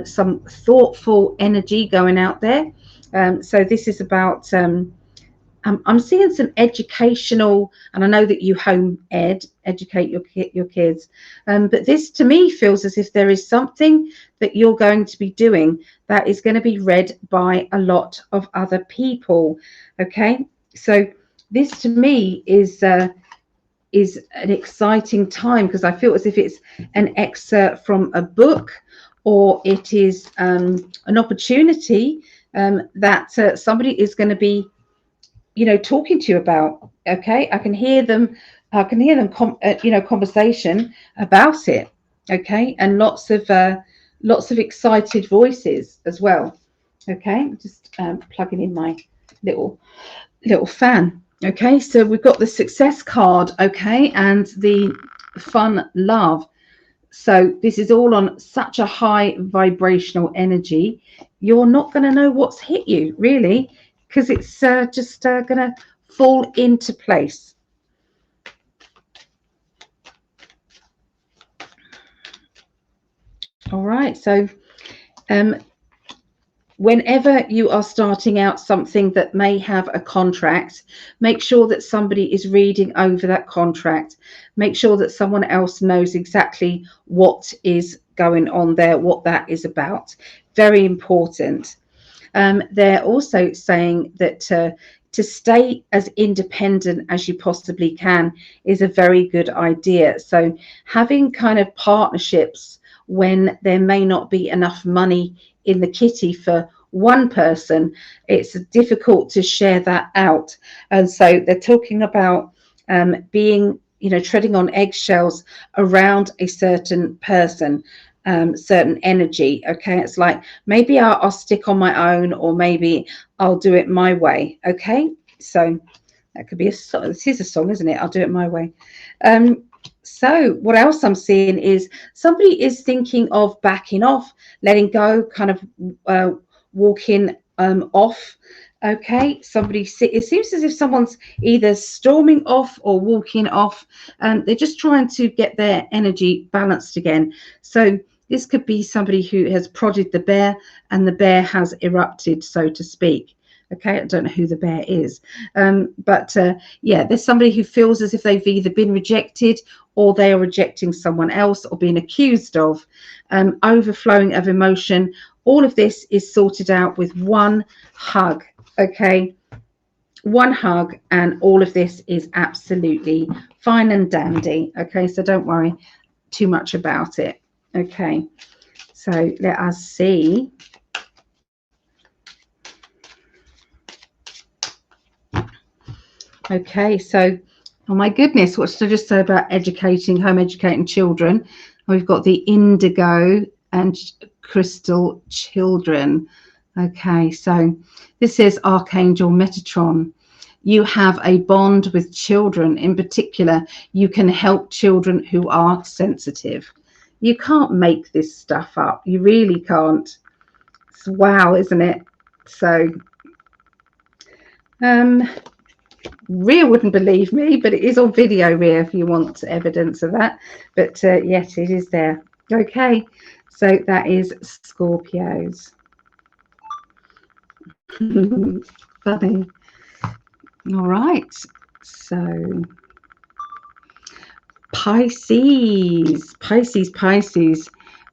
some thoughtful energy going out there. So this is about I'm seeing some educational, and I know that you educate your kids, but this to me feels as if there is something that you're going to be doing that is going to be read by a lot of other people. Okay, so this to me is an exciting time, because I feel as if it's an excerpt from a book, or it is an opportunity that somebody is going to be talking to you about. Okay, I can hear them I can hear them, conversation about it. Okay, and lots of excited voices as well. Okay, just plugging in my little fan. Okay, so we've got the success card. Okay, and the fun love. So this is all on such a high vibrational energy. You're not going to know what's hit you, really, because it's just going to fall into place. All right, so whenever you are starting out something that may have a contract, make sure that somebody is reading over that contract. Make sure that someone else knows exactly what is going on there, what that is about. Very important. They're also saying that to stay as independent as you possibly can is a very good idea. So having kind of partnerships when there may not be enough money in the kitty for one person, it's difficult to share that out. And so they're talking about being, treading on eggshells around a certain person, certain energy. Okay, it's like maybe I'll stick on my own, or maybe I'll do it my way. Okay, so that could be a song. This is a song, isn't it? I'll do it my way. So what else I'm seeing is somebody is thinking of backing off, letting go, kind of walking off. Okay, it seems as if someone's either storming off or walking off, and they're just trying to get their energy balanced again. So this could be somebody who has prodded the bear and the bear has erupted, so to speak. Okay, I don't know who the bear is, but yeah, there's somebody who feels as if they've either been rejected or they are rejecting someone else or being accused of. Overflowing of emotion. All of this is sorted out with one hug. Okay, one hug, and all of this is absolutely fine and dandy. Okay, so don't worry too much about it. Okay, so let us see. Okay, so oh my goodness, what should I just say about home educating children? We've got the indigo and crystal children. Okay, so this is Archangel Metatron. You have a bond with children. In particular, you can help children who are sensitive. You can't make this stuff up. You really can't. It's wow, isn't it? So Ria wouldn't believe me, but it is on video, Ria, if you want evidence of that. But yes, it is there. Okay, so that is Scorpios. Funny. All right, so Pisces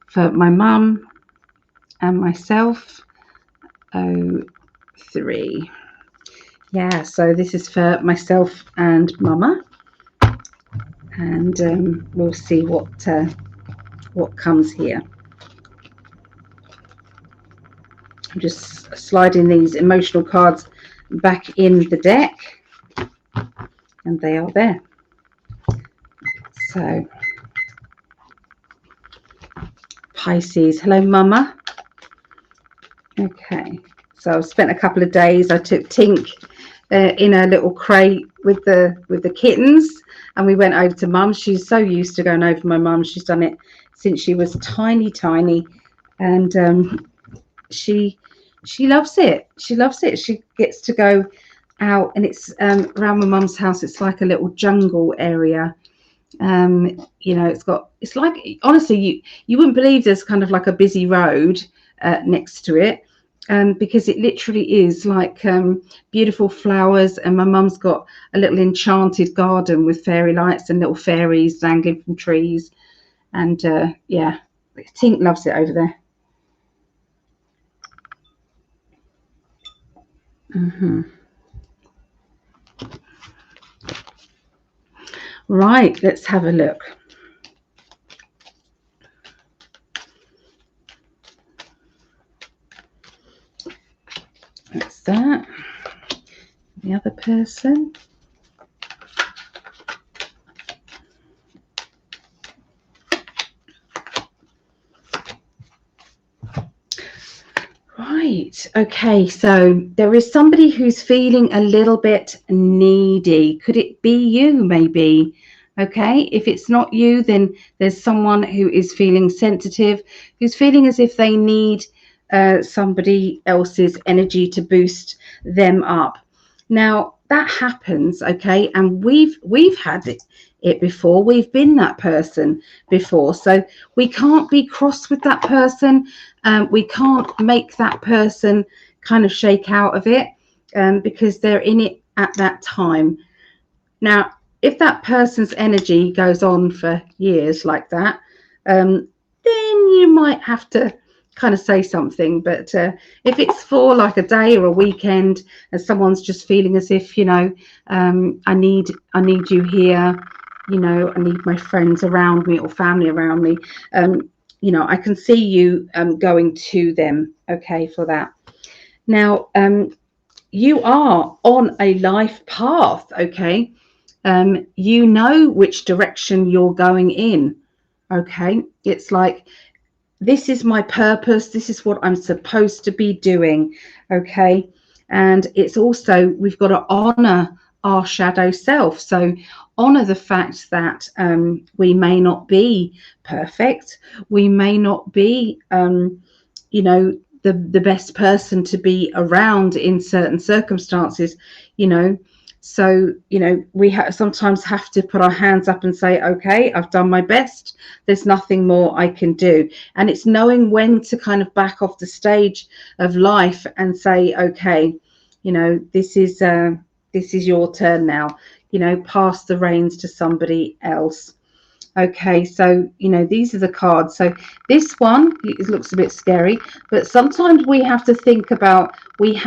for my mum and myself. 03. Yeah, so this is for myself and mama, and we'll see what comes here. I'm just sliding these emotional cards back in the deck, and they are there. So Pisces, hello mama. Okay, so I've spent a couple of days. I took Tink in a little crate with the kittens, and we went over to mum. She's so used to going over to my mum. She's done it since she was tiny, and she loves it. She loves it. She gets to go out, and it's around my mum's house. It's like a little jungle area. It's like, honestly, you wouldn't believe there's kind of like a busy road next to it, because it literally is like beautiful flowers, and my mum's got a little enchanted garden with fairy lights and little fairies dangling from trees, and yeah, Tink loves it over there. Right, let's have a look. That's that. The other person. Okay, so there is somebody who's feeling a little bit needy. Could it be you, maybe? Okay, if it's not you, then there's someone who is feeling sensitive, who's feeling as if they need somebody else's energy to boost them up. Now that happens, okay, and we've had it before. We've been that person before, so we can't be cross with that person. We can't make that person kind of shake out of it because they're in it at that time. Now, if that person's energy goes on for years like that, then you might have to kind of say something. But if it's for like a day or a weekend and someone's just feeling as if, I need you here, I need my friends around me or family around me, I can see you going to them, okay, for that. Now, you are on a life path, okay? You know which direction you're going in, okay? It's like, this is my purpose. This is what I'm supposed to be doing, okay? And it's also, we've got to honor our shadow self. So honor the fact that we may not be perfect. We may not be, the best person to be around in certain circumstances, So, we sometimes have to put our hands up and say, okay, I've done my best. There's nothing more I can do. And it's knowing when to kind of back off the stage of life and say, okay, this is your turn now, pass the reins to somebody else. Okay, so, these are the cards. So this one, it looks a bit scary, but sometimes we have to think about, we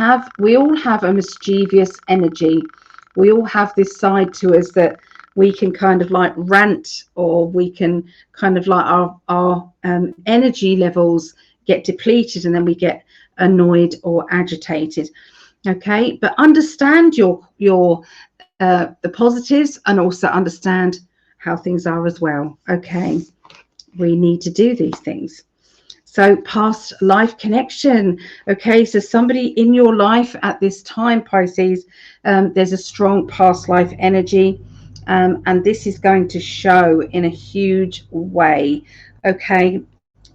all have a mischievous energy. We all have this side to us that we can kind of like rant, or we can kind of like our energy levels get depleted and then we get annoyed or agitated. Okay, but understand the positives and also understand how things are as well. Okay, we need to do these things. So past life connection. Okay, so somebody in your life at this time, Pisces, there's a strong past life energy, and this is going to show in a huge way. Okay,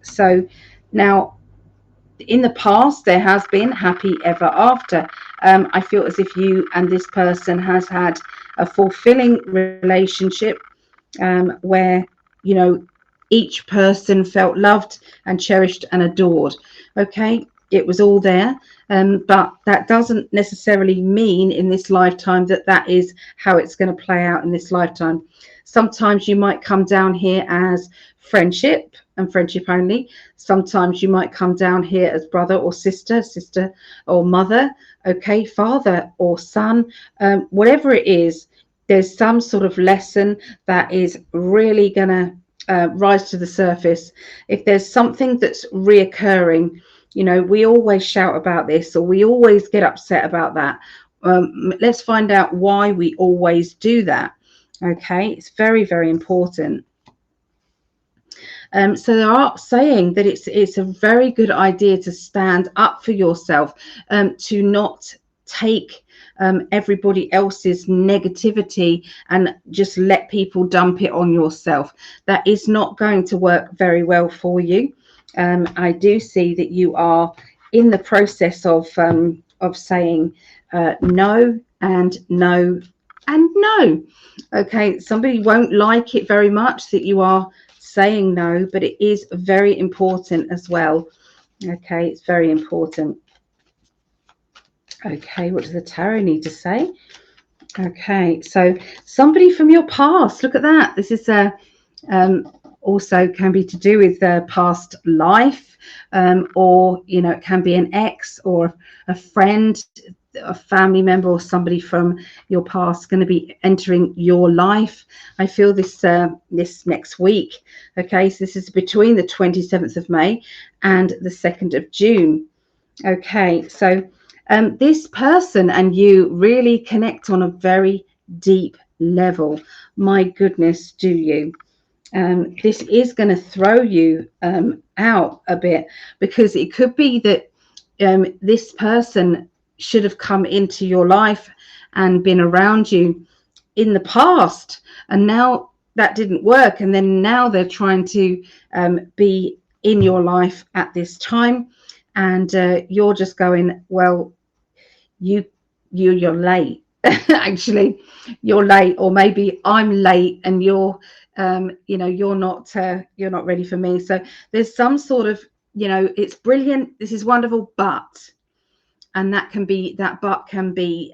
so now in the past there has been happy ever after. I feel as if you and this person has had a fulfilling relationship, where each person felt loved and cherished and adored. Okay, it was all there, but that doesn't necessarily mean in this lifetime that is how it's going to play out in this lifetime. Sometimes you might come down here as friendship and friendship only. Sometimes you might come down here as brother or sister or mother, okay, father or son, whatever it is. There's some sort of lesson that is really going to rise to the surface. If there's something that's reoccurring, we always shout about this, or we always get upset about that. Let's find out why we always do that. Okay, it's very, very important. So they are saying that it's a very good idea to stand up for yourself, to not take everybody else's negativity and just let people dump it on yourself. That is not going to work very well for you. I do see that you are in the process of saying no and no and no. Okay, somebody won't like it very much that you are saying no, but it is very important as well. Okay, it's very important. Okay, what does the tarot need to say? Okay, so somebody from your past, look at that. This is also can be to do with past life, or it can be an ex or a friend, a family member, or somebody from your past going to be entering your life. I feel this this next week. Okay, so this is between the 27th of May and the 2nd of June. Okay, so this person and you really connect on a very deep level. My goodness, do you? This is going to throw you out a bit, because it could be that this person should have come into your life and been around you in the past, and now that didn't work, and then now they're trying to be in your life at this time, and you're just going, well, you're late. Actually, you're late, or maybe I'm late and you're you're not ready for me. So there's some sort of, it's brilliant, this is wonderful, but, and that but can be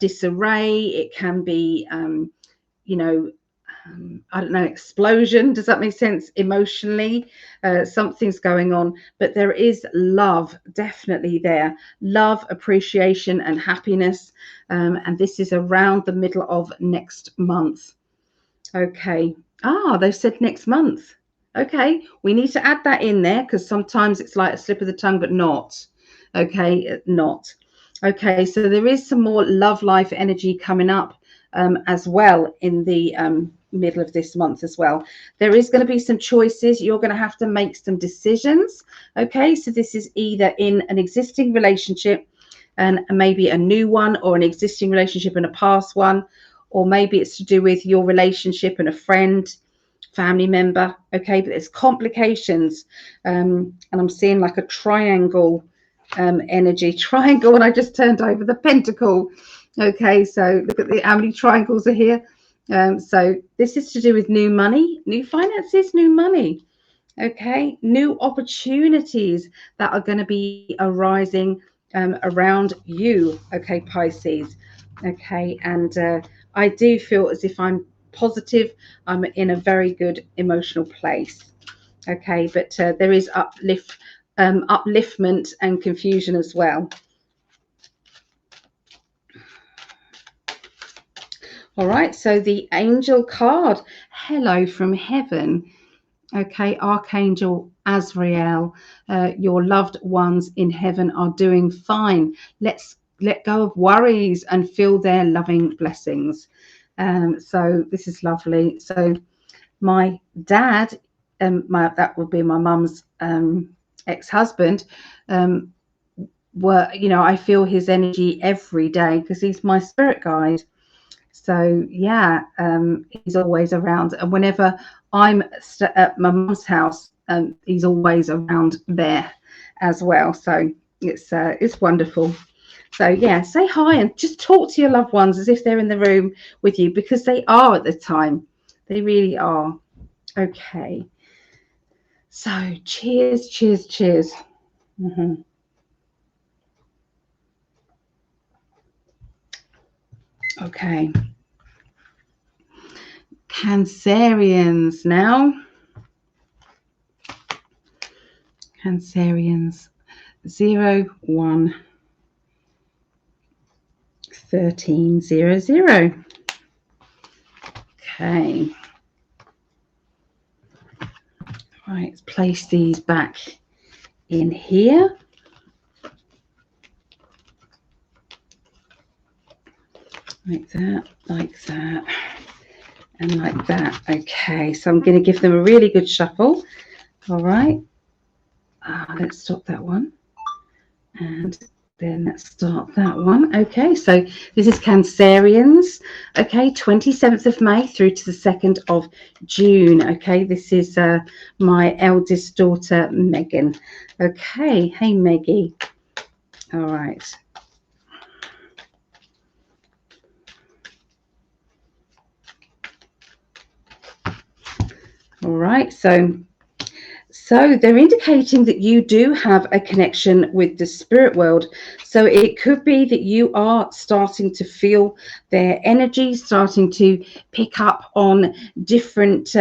disarray, it can be I don't know, explosion. Does that make sense? Emotionally, something's going on, but there is love definitely there. Love, appreciation, and happiness. And this is around the middle of next month. Okay. They've said next month. Okay. We need to add that in there, because sometimes it's like a slip of the tongue, but not. Okay. Not. Okay. So there is some more love life energy coming up as well in the middle of this month as well. There is going to be some choices. You're going to have to make some decisions. Okay, so this is either in an existing relationship and maybe a new one, or an existing relationship and a past one, or maybe it's to do with your relationship and a friend, family member. Okay, but there's complications, and I'm seeing like a triangle energy. Triangle, and I just turned over the pentacle. Okay, so look at how many triangles are here. So this is to do with new money, new finances, new money. Okay, new opportunities that are going to be arising around you. Okay, Pisces. Okay, and I do feel as if I'm positive. I'm in a very good emotional place. Okay, but there is upliftment and confusion as well. All right, so the angel card, hello from heaven. Okay, Archangel Azrael, your loved ones in heaven are doing fine. Let's let go of worries and feel their loving blessings. So this is lovely. So my dad, that would be my mum's ex-husband, I feel his energy every day because he's my spirit guide. So yeah, he's always around, and whenever I'm at my mum's house, he's always around there as well. So it's wonderful. So yeah, say hi and just talk to your loved ones as if they're in the room with you, because they are at the time. They really are. Okay. So cheers, cheers, cheers. Okay. Cancerians now. Cancerians 01 1300. Okay. Right, let's place these back in here. Like that, and like that. Okay, so I'm going to give them a really good shuffle. All right. Let's stop that one. And then let's start that one. Okay, so this is Cancerians. Okay, 27th of May through to the 2nd of June. Okay, this is my eldest daughter, Megan. Okay, hey, Meggie. All right. All right, so they're indicating that you do have a connection with the spirit world. So it could be that you are starting to feel their energy, starting to pick up on different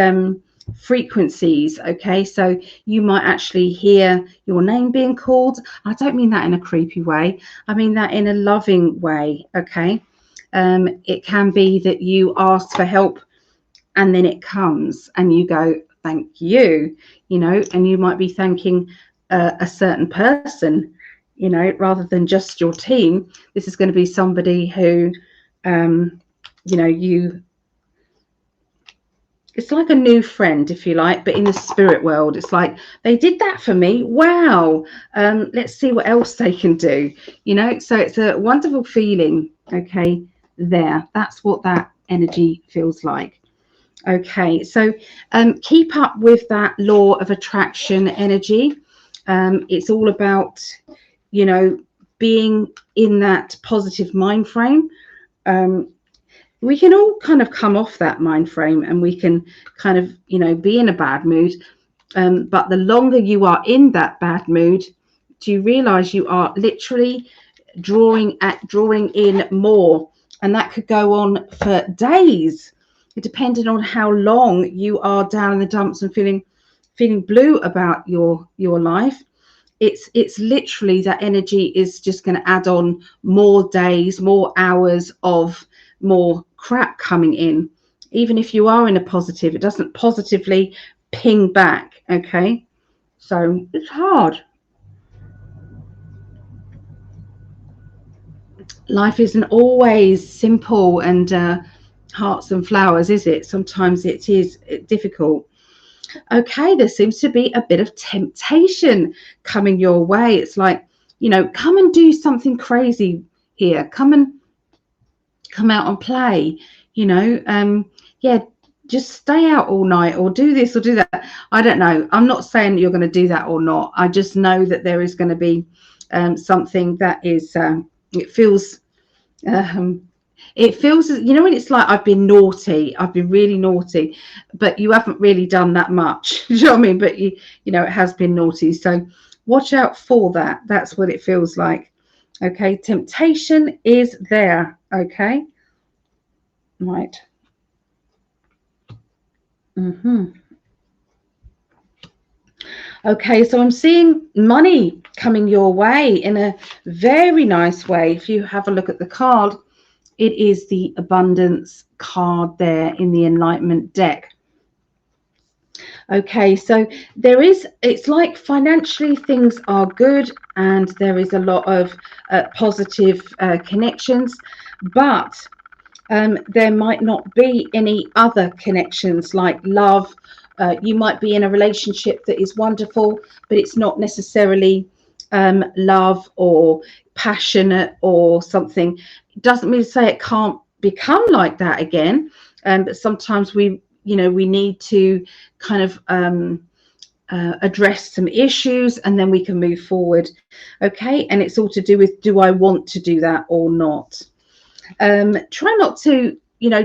frequencies. Okay, so you might actually hear your name being called. I don't mean that in a creepy way. I mean that in a loving way. Okay, it can be that you ask for help and then it comes and you go, thank you, and you might be thanking a certain person, rather than just your team. This is going to be somebody who, you it's like a new friend, if you like, but in the spirit world. It's like, they did that for me. Wow. Let's see what else they can do. You know, so it's a wonderful feeling. Okay, there. That's what that energy feels like. Okay, so keep up with that law of attraction energy. It's all about, you know, being in that positive mind frame. We can all kind of come off that mind frame, and we can kind of, you know, be in a bad mood. But the longer you are in that bad mood, do you realize you are literally drawing in more? And that could go on for days, depending on how long you are down in the dumps and feeling blue about your life. It's literally that energy is just going to add on more days, more hours of more crap coming in. Even if you are in a positive, it doesn't positively ping back. Okay, so it's hard. Life isn't always simple and hearts and flowers, is it? Sometimes it is difficult. Okay, there seems to be a bit of temptation coming your way. It's like, you know, come and do something crazy here. Come out and play, you know. Yeah, just stay out all night, or do this or do that. I don't know. I'm not saying you're going to do that or not. I just know that there is going to be something that is, it feels, you know, when it's like, I've been naughty, I've been really naughty, but you haven't really done that much. Do you know what I mean? But you know, it has been naughty. So watch out for that. That's what it feels like. Okay, temptation is there. Okay, right. Okay, so I'm seeing money coming your way in a very nice way. If you have a look at the card, it is the abundance card there in the Enlightenment deck. Okay, so it's like financially things are good, and there is a lot of positive connections, but there might not be any other connections like love. You might be in a relationship that is wonderful, but it's not necessarily love or passionate or something. It doesn't mean to say it can't become like that again. But sometimes we need to kind of address some issues, and then we can move forward. Okay, and it's all to do with, do I want to do that or not? Try not to,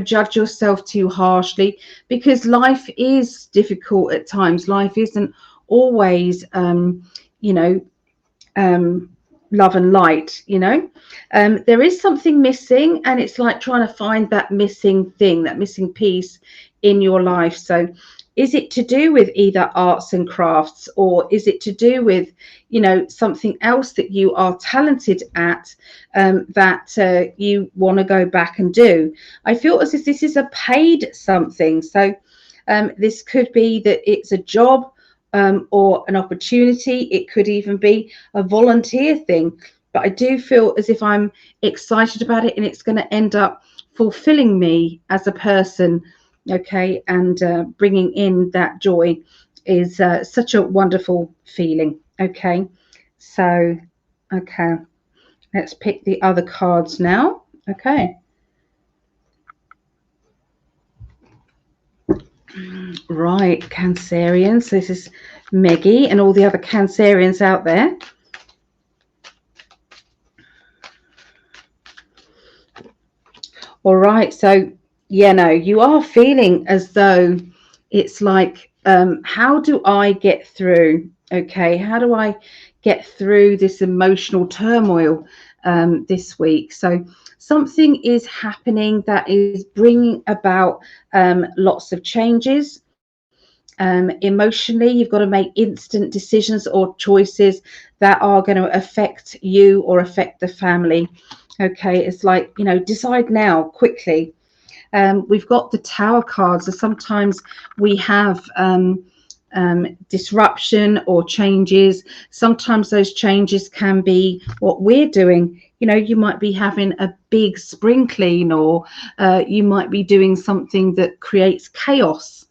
judge yourself too harshly, because life is difficult at times. Life isn't always, love and light. There is something missing, and it's like trying to find that missing thing, that missing piece in your life. So is it to do with either arts and crafts, or is it to do with, something else that you are talented at, that you want to go back and do? I feel as if this is a paid something. So this could be that it's a job, or an opportunity. It could even be a volunteer thing. But I do feel as if I'm excited about it, and it's going to end up fulfilling me as a person. Okay, and bringing in that joy is such a wonderful feeling. Okay, so let's pick the other cards now. Okay, right, Cancerians. This is Meggie and all the other Cancerians out there. All right, so you are feeling as though it's like, how do I get through? Okay, how do I get through this emotional turmoil this week? So something is happening that is bringing about lots of changes. Emotionally, you've got to make instant decisions or choices that are going to affect you or affect the family. Okay, it's like, decide now, quickly. We've got the Tower cards. So sometimes we have disruption or changes. Sometimes those changes can be what we're doing. You might be having a big spring clean, or you might be doing something that creates chaos.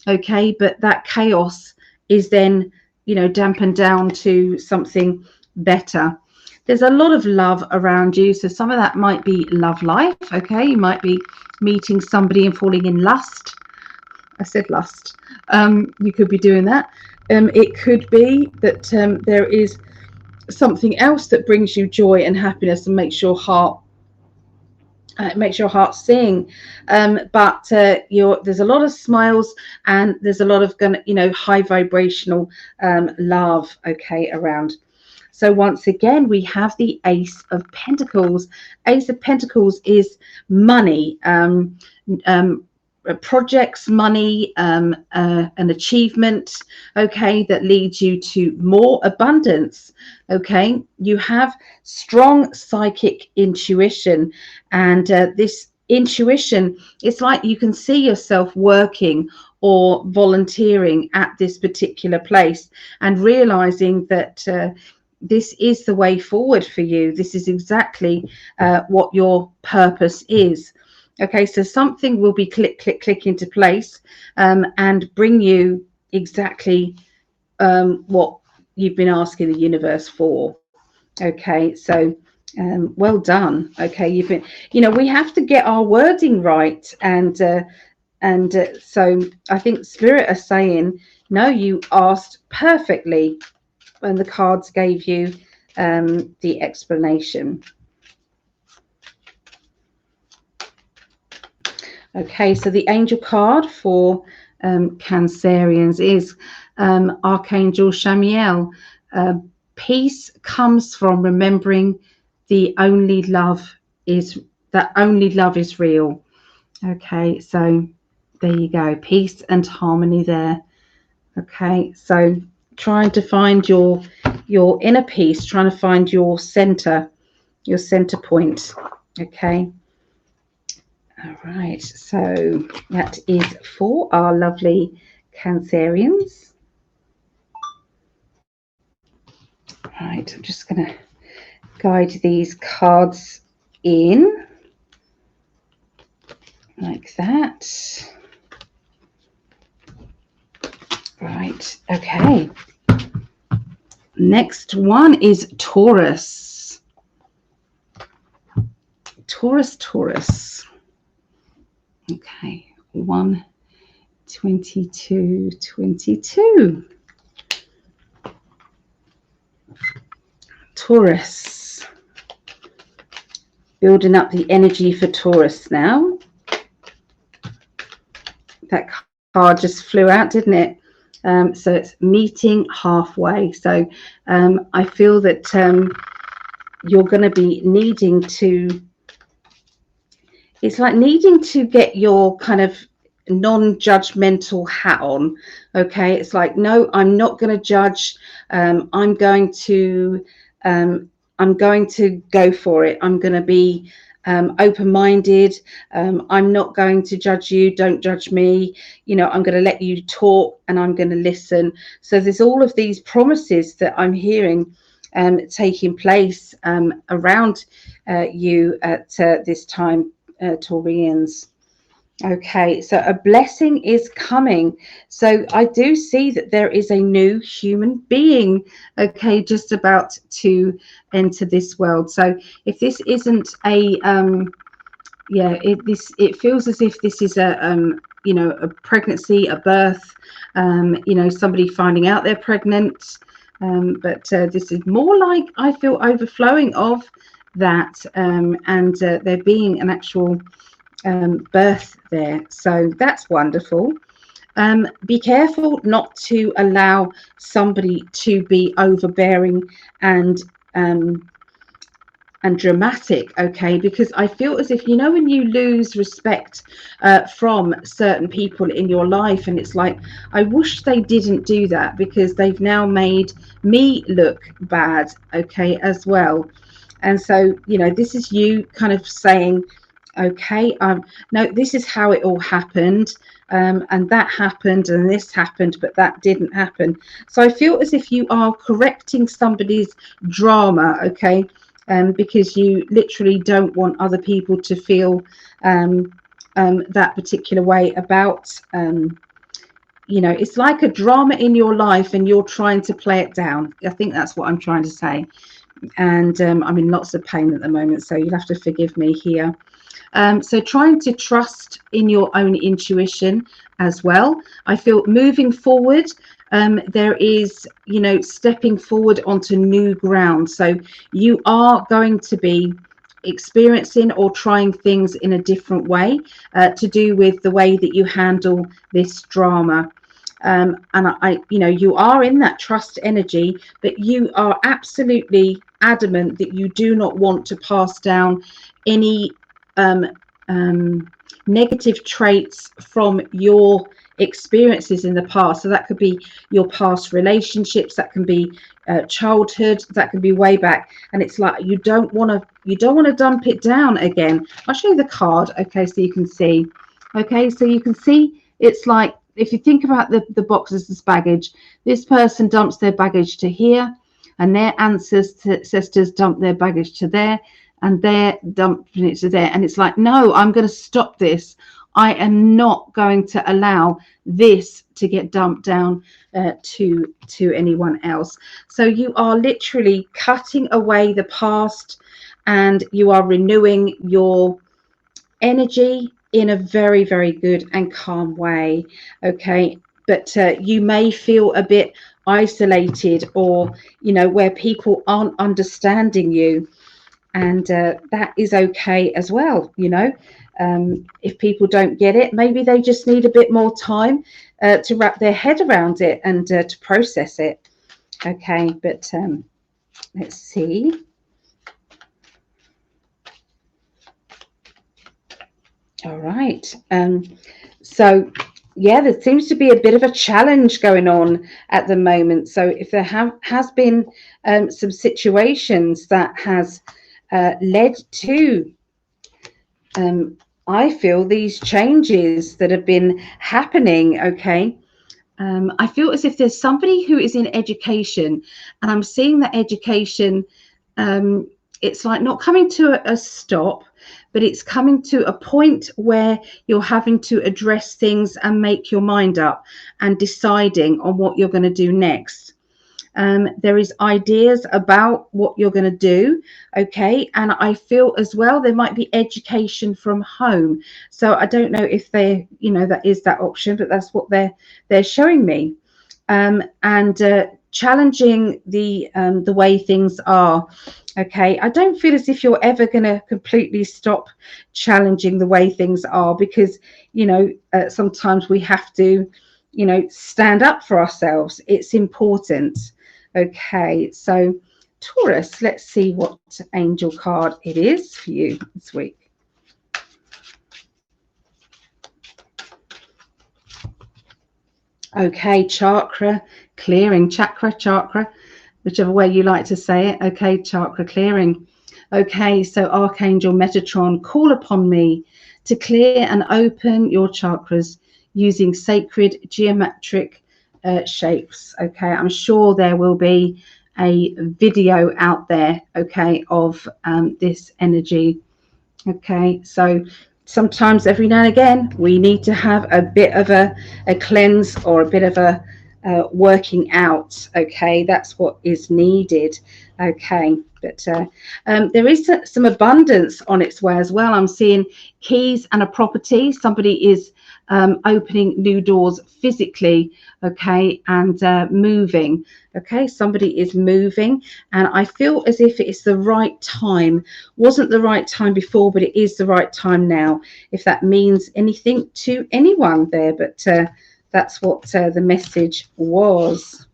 okay, but that chaos is then, you know, dampened down to something better. There's a lot of love around you, so some of that might be love life, okay? You might be meeting somebody and falling in lust. I said lust. You could be doing that. It could be that there is something else that brings you joy and happiness and makes your heart sing, but there's a lot of smiles, and there's a lot of high vibrational love, okay, around. So once again, we have the Ace of Pentacles. Ace of Pentacles is money, projects, money, an achievement, okay, that leads you to more abundance. Okay, you have strong psychic intuition, and this intuition, it's like you can see yourself working or volunteering at this particular place and realizing that this is the way forward for you. This is exactly what your purpose is. Okay, so something will be click into place and bring you exactly what you've been asking the universe for. Okay, so well done. Okay, you've been, we have to get our wording right, and so I think Spirit are saying, no, you asked perfectly when the cards gave you the explanation. Okay, so the angel card for Cancerians is Archangel Shamiel. Peace comes from remembering that only love is real. Okay, so there you go, peace and harmony there. Okay, so trying to find your inner peace, trying to find your center point. Okay. All right, so that is for our lovely Cancerians. Right, I'm just going to guide these cards in like that. Right, okay. Next one is Taurus. Taurus. Okay, 1/22/22. Taurus. Building up the energy for Taurus now. That card just flew out, didn't it? So it's meeting halfway. So I feel that you're going to be needing to, it's like needing to get your kind of non-judgmental hat on. Okay, it's like, no, I'm not going to judge. I'm going to go for it. I'm going to be open-minded. I'm not going to judge you. Don't judge me. I'm going to let you talk, and I'm going to listen. So there's all of these promises that I'm hearing taking place around you at this time, Taurians. Okay, so a blessing is coming. So I do see that there is a new human being, okay, just about to enter this world. So if this isn't a it feels as if this is a pregnancy, a birth, somebody finding out they're pregnant, but this is more like, I feel, overflowing of that, and there being an actual birth there. So that's wonderful. Be careful not to allow somebody to be overbearing and dramatic, okay, because I feel as if, when you lose respect from certain people in your life, and it's like, I wish they didn't do that, because they've now made me look bad, okay, as well. And so, this is you kind of saying, okay, no, this is how it all happened, and that happened, and this happened, but that didn't happen. So I feel as if you are correcting somebody's drama, okay, because you literally don't want other people to feel that particular way about you know, it's like a drama in your life and you're trying to play it down. I think that's what I'm trying to say. And I'm in lots of pain at the moment, so you'll have to forgive me here. So trying to trust in your own intuition as well. I feel moving forward, there is, you know, stepping forward onto new ground. So you are going to be experiencing or trying things in a different way to do with the way that you handle this drama. And you know, you are in that trust energy, but you are absolutely adamant that you do not want to pass down any negative traits from your experiences in the past. So that could be your past relationships, that can be childhood, that can be way back, and it's like you don't want to dump it down again. I'll show you the card, okay, so you can see. Okay, so you can see it's like, if you think about the boxes as baggage, this person dumps their baggage to here, and their ancestors dump their baggage to there, and they're dumping it to there. And it's like, no, I'm going to stop this. I am not going to allow this to get dumped down to anyone else. So you are literally cutting away the past, and you are renewing your energy in a very, very good and calm way. Okay, but you may feel a bit isolated, or, you know, where people aren't understanding you, and that is okay as well. You know, if people don't get it, maybe they just need a bit more time to wrap their head around it and to process it. Okay, but let's see. All right. So yeah, there seems to be a bit of a challenge going on at the moment. So if there has been some situations that has led to, I feel, these changes that have been happening, okay, I feel as if there's somebody who is in education, and I'm seeing that education, it's like not coming to a stop, but it's coming to a point where you're having to address things and make your mind up and deciding on what you're going to do next. There is ideas about what you're going to do, okay, and I feel as well there might be education from home. So I don't know if they, you know, that is that option, but that's what they're showing me. And challenging the way things are. Okay, I don't feel as if you're ever going to completely stop challenging the way things are, because, you know, sometimes we have to, you know, stand up for ourselves. It's important. Okay, so Taurus, let's see what angel card it is for you this week. Okay, chakra clearing, chakra, whichever way you like to say it. Okay, chakra clearing. Okay, so Archangel Metatron, call upon me to clear and open your chakras using sacred geometric shapes. Okay, I'm sure there will be a video out there, okay, of this energy. Okay, so sometimes every now and again we need to have a bit of a cleanse, or a bit of a working out. Okay, that's what is needed. Okay, but there is some abundance on its way as well. I'm seeing keys and a property. Somebody is opening new doors physically, okay, and moving. Okay, somebody is moving, and I feel as if it's the right time. Wasn't the right time before, but it is the right time now, if that means anything to anyone there. But that's what the message was.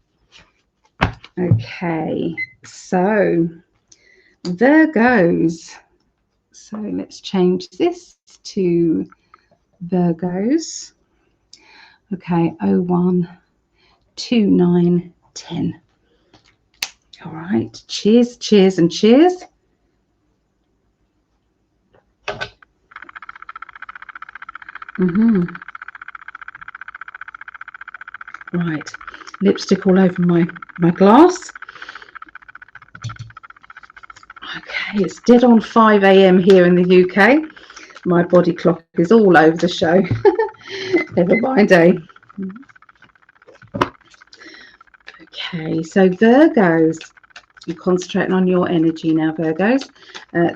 Okay, so Virgos. So let's change this to Virgos. Okay, 01, 29, 10. All right, cheers, cheers, and cheers. Right, lipstick all over my glass. Okay, it's dead on 5 a.m. here in the UK. My body clock is all over the show. Never mind, eh? Okay, so Virgos, you're concentrating on your energy now, Virgos.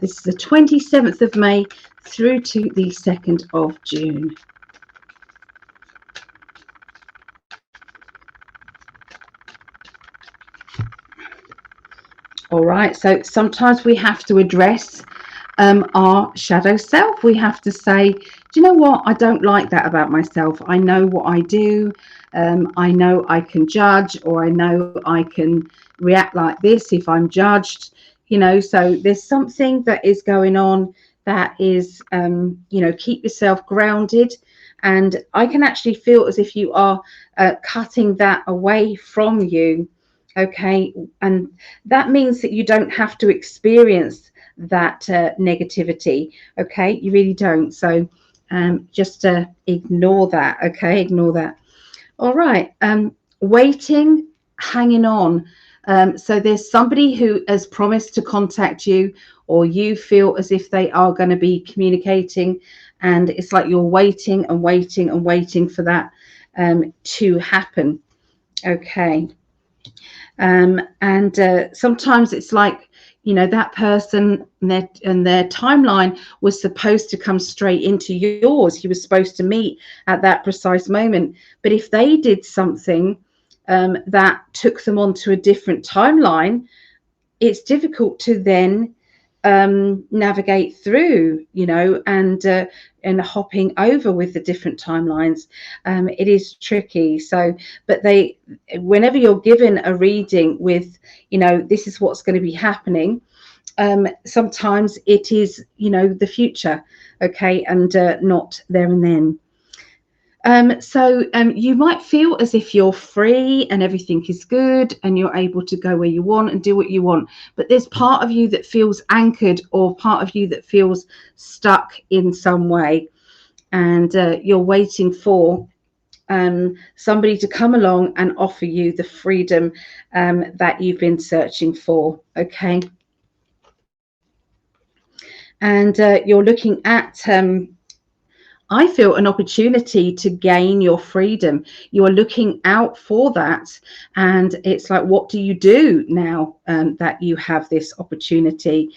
This is the 27th of May through to the 2nd of June. All right, so sometimes we have to address our shadow self. We have to say, do you know what? I don't like that about myself. I know what I do. I know I can judge, or I know I can react like this if I'm judged, you know. So there's something that is going on that is, you know, keep yourself grounded. And I can actually feel as if you are cutting that away from you. Okay. And that means that you don't have to experience that negativity. Okay, you really don't. So just ignore that. Okay, ignore that. All right. Waiting, hanging on. So there's somebody who has promised to contact you, or you feel as if they are going to be communicating, and it's like you're waiting and waiting and waiting for that to happen. Okay. And sometimes it's like, you know, that person and their timeline was supposed to come straight into yours. You were supposed to meet at that precise moment. But if they did something that took them onto a different timeline, it's difficult to then navigate through, you know, and hopping over with the different timelines. It is tricky. So, but whenever you're given a reading with, you know, this is what's going to be happening, sometimes it is, you know, the future, okay, and not there and then. So you might feel as if you're free and everything is good and you're able to go where you want and do what you want. But there's part of you that feels anchored, or part of you that feels stuck in some way. And you're waiting for somebody to come along and offer you the freedom that you've been searching for. Okay. And you're looking at I feel an opportunity to gain your freedom. You are looking out for that. And it's like, what do you do now that you have this opportunity?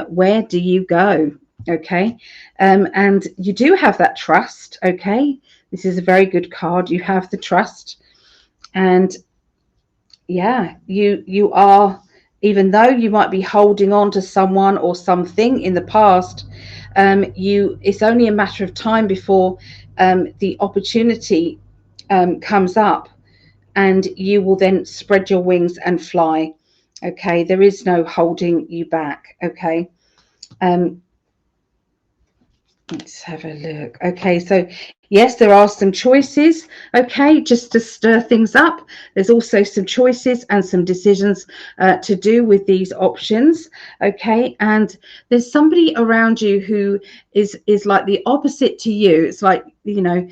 Where do you go? Okay. And you do have that trust. Okay. This is a very good card. You have the trust. And yeah, you are, even though you might be holding on to someone or something in the past, it's only a matter of time before the opportunity comes up, and you will then spread your wings and fly. Okay, there is no holding you back. Okay. Let's have a look. Okay, so yes, there are some choices. Okay, just to stir things up. There's also some choices and some decisions to do with these options. Okay, and there's somebody around you who is like the opposite to you. It's like, you know,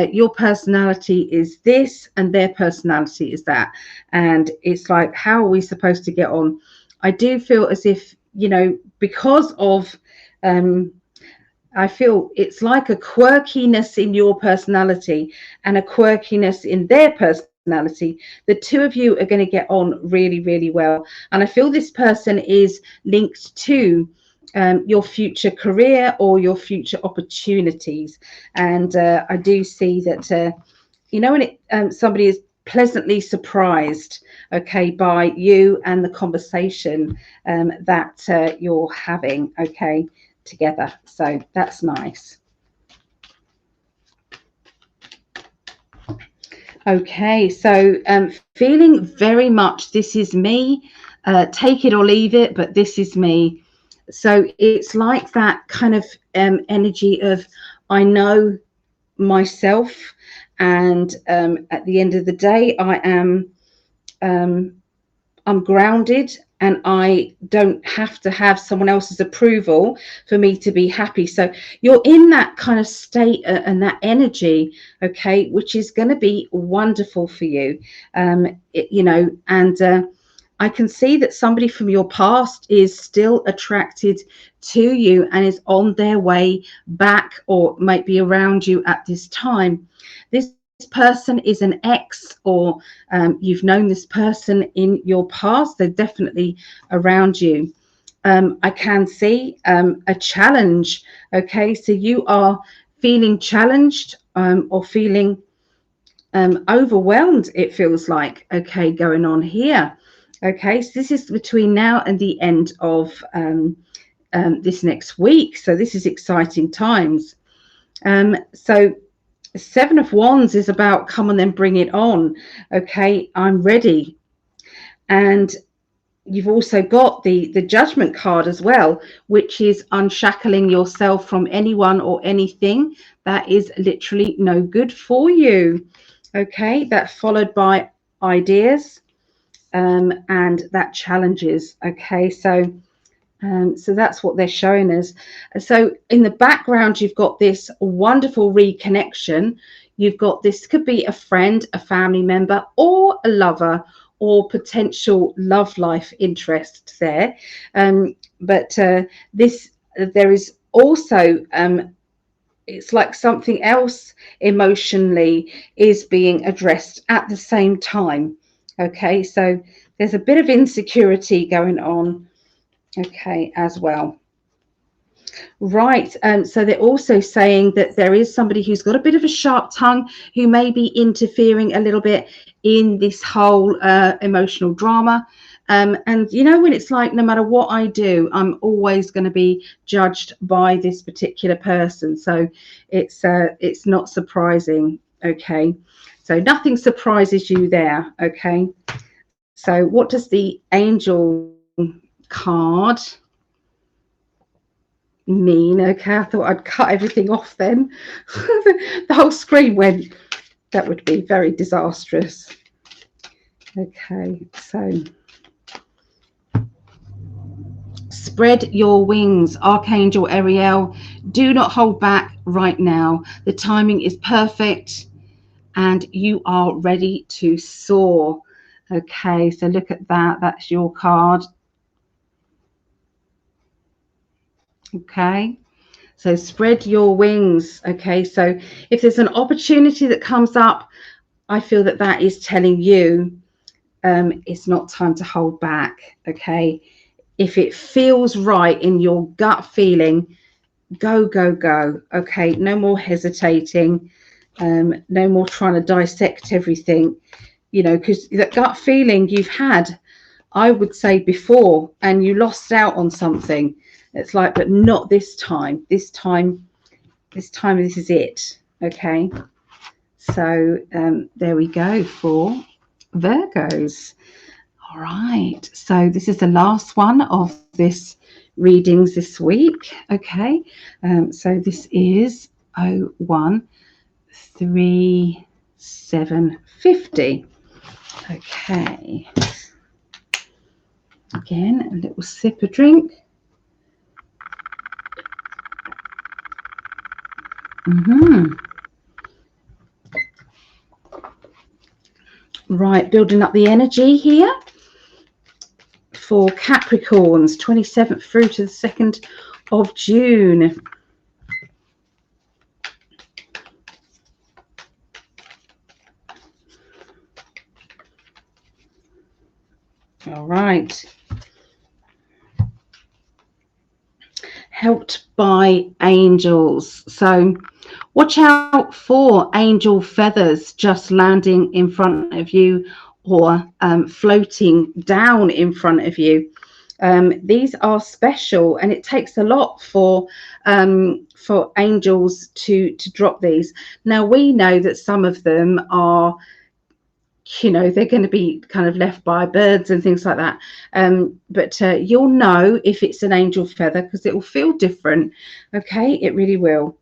your personality is this and their personality is that, and it's like, how are we supposed to get on? I do feel as if, you know, because of I feel it's like a quirkiness in your personality and a quirkiness in their personality. The two of you are going to get on really, really well. And I feel this person is linked to your future career or your future opportunities. And I do see that, you know, when somebody is pleasantly surprised, okay, by you and the conversation that you're having, okay, together. So that's nice. Okay, so feeling very much this is me, take it or leave it, but this is me. So it's like that kind of energy of, I know myself, and at the end of the day I am I'm grounded, and I don't have to have someone else's approval for me to be happy. So you're in that kind of state and that energy, okay, which is going to be wonderful for you, you know. And I can see that somebody from your past is still attracted to you and is on their way back, or might be around you at this time. This person is an ex, or you've known this person in your past. They're definitely around you. I can see a challenge. Okay, so you are feeling challenged or feeling overwhelmed, it feels like, okay, going on here. Okay, so this is between now and the end of this next week. So this is exciting times. So Seven of Wands is about come on then, bring it on. Okay, I'm ready. And you've also got the Judgment card as well, which is unshackling yourself from anyone or anything that is literally no good for you. Okay, that's followed by ideas and that challenges. Okay, so that's what they're showing us. So in the background, you've got this wonderful reconnection. You've got this could be a friend, a family member, or a lover, or potential love life interest there. But there is also it's like something else emotionally is being addressed at the same time. Okay, so there's a bit of insecurity going on, okay, as well. Right, so they're also saying that there is somebody who's got a bit of a sharp tongue who may be interfering a little bit in this whole emotional drama. And you know, when it's like, no matter what I do, I'm always going to be judged by this particular person. So it's not surprising. Okay, so nothing surprises you there. Okay, so what does the Angel card mean? Okay, I thought I'd cut everything off then. The whole screen went. That would be very disastrous. Okay, so spread your wings, Archangel Ariel. Do not hold back right now. The timing is perfect and you are ready to soar. Okay, so look at that. That's your card. Okay, so spread your wings. Okay, so if there's an opportunity that comes up, I feel that that is telling you it's not time to hold back. Okay, if it feels right in your gut feeling, go, go, go. Okay, no more hesitating, no more trying to dissect everything, you know, because that gut feeling you've had, I would say, before, and you lost out on something. It's like, but not this time. This time, this is it. Okay, so there we go for Virgos. All right, so this is the last one of this readings this week. Okay, so this is 013750. Okay, again, a little sip of drink. Right, building up the energy here for Capricorns, 27th through to the 2nd of June. All right. Helped by angels. So watch out for angel feathers just landing in front of you or floating down in front of you. These are special, and it takes a lot for angels to drop these. Now we know that some of them are, you know, they're going to be kind of left by birds and things like that, but you'll know if it's an angel feather because it will feel different. Okay, it really will.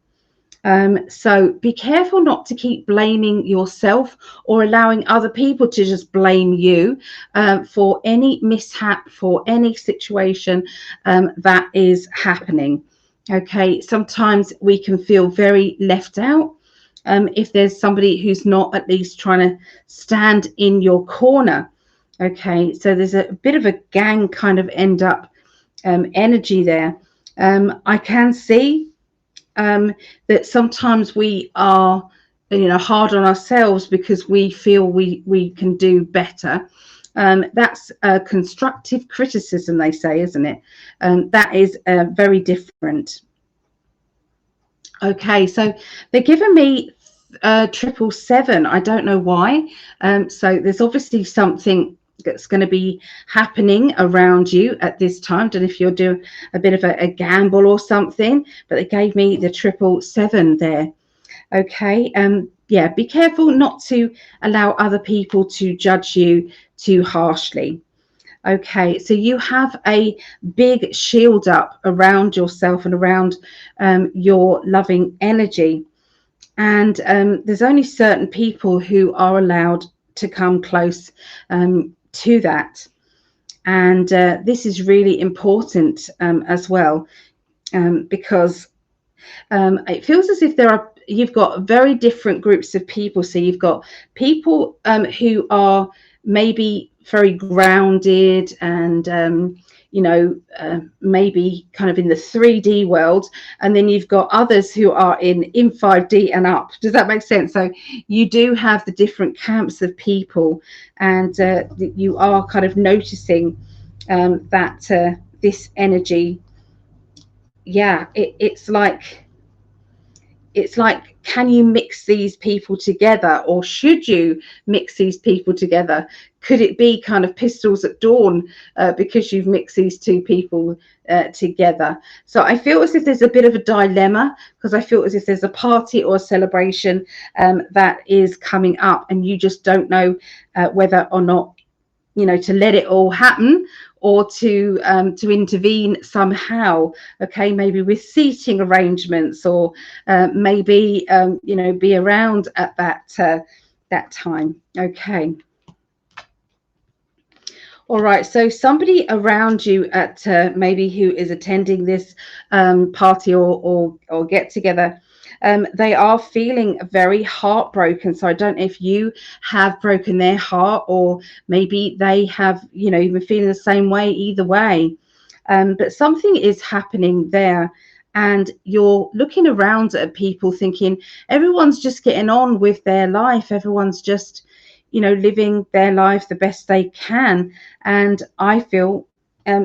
So be careful not to keep blaming yourself or allowing other people to just blame you for any mishap, for any situation that is happening. Okay, sometimes we can feel very left out if there's somebody who's not at least trying to stand in your corner. Okay, so there's a bit of a gang kind of end up energy there. I can see that sometimes we are hard on ourselves because we feel we can do better. That's constructive criticism, they say, isn't it? That is very different. Okay, so they're giving me 777. I don't know why. So there's obviously something that's going to be happening around you at this time. Don't know if you're doing a bit of a gamble or something, but they gave me the 777 there. Okay, yeah, be careful not to allow other people to judge you too harshly. Okay, so you have a big shield up around yourself and around your loving energy. And there's only certain people who are allowed to come close to that. And this is really important as well, because it feels as if you've got very different groups of people. So you've got people who are maybe very grounded and maybe kind of in the 3D world, and then you've got others who are in 5D and up. Does that make sense? So you do have the different camps of people, and you are kind of noticing that this energy, yeah, it's like, can you mix these people together, or should you mix these people together? Could it be kind of pistols at dawn because you've mixed these two people together? So I feel as if there's a bit of a dilemma, because I feel as if there's a party or a celebration that is coming up, and you just don't know whether or not, to let it all happen, or to intervene somehow. Okay, maybe with seating arrangements, or maybe be around at that time. Okay. All right, so somebody around you at maybe who is attending this party or get together, they are feeling very heartbroken. So I don't know if you have broken their heart, or maybe they have, you've been feeling the same way. Either way, but something is happening there, and you're looking around at people thinking everyone's just getting on with their life. Everyone's just living their life the best they can, and I feel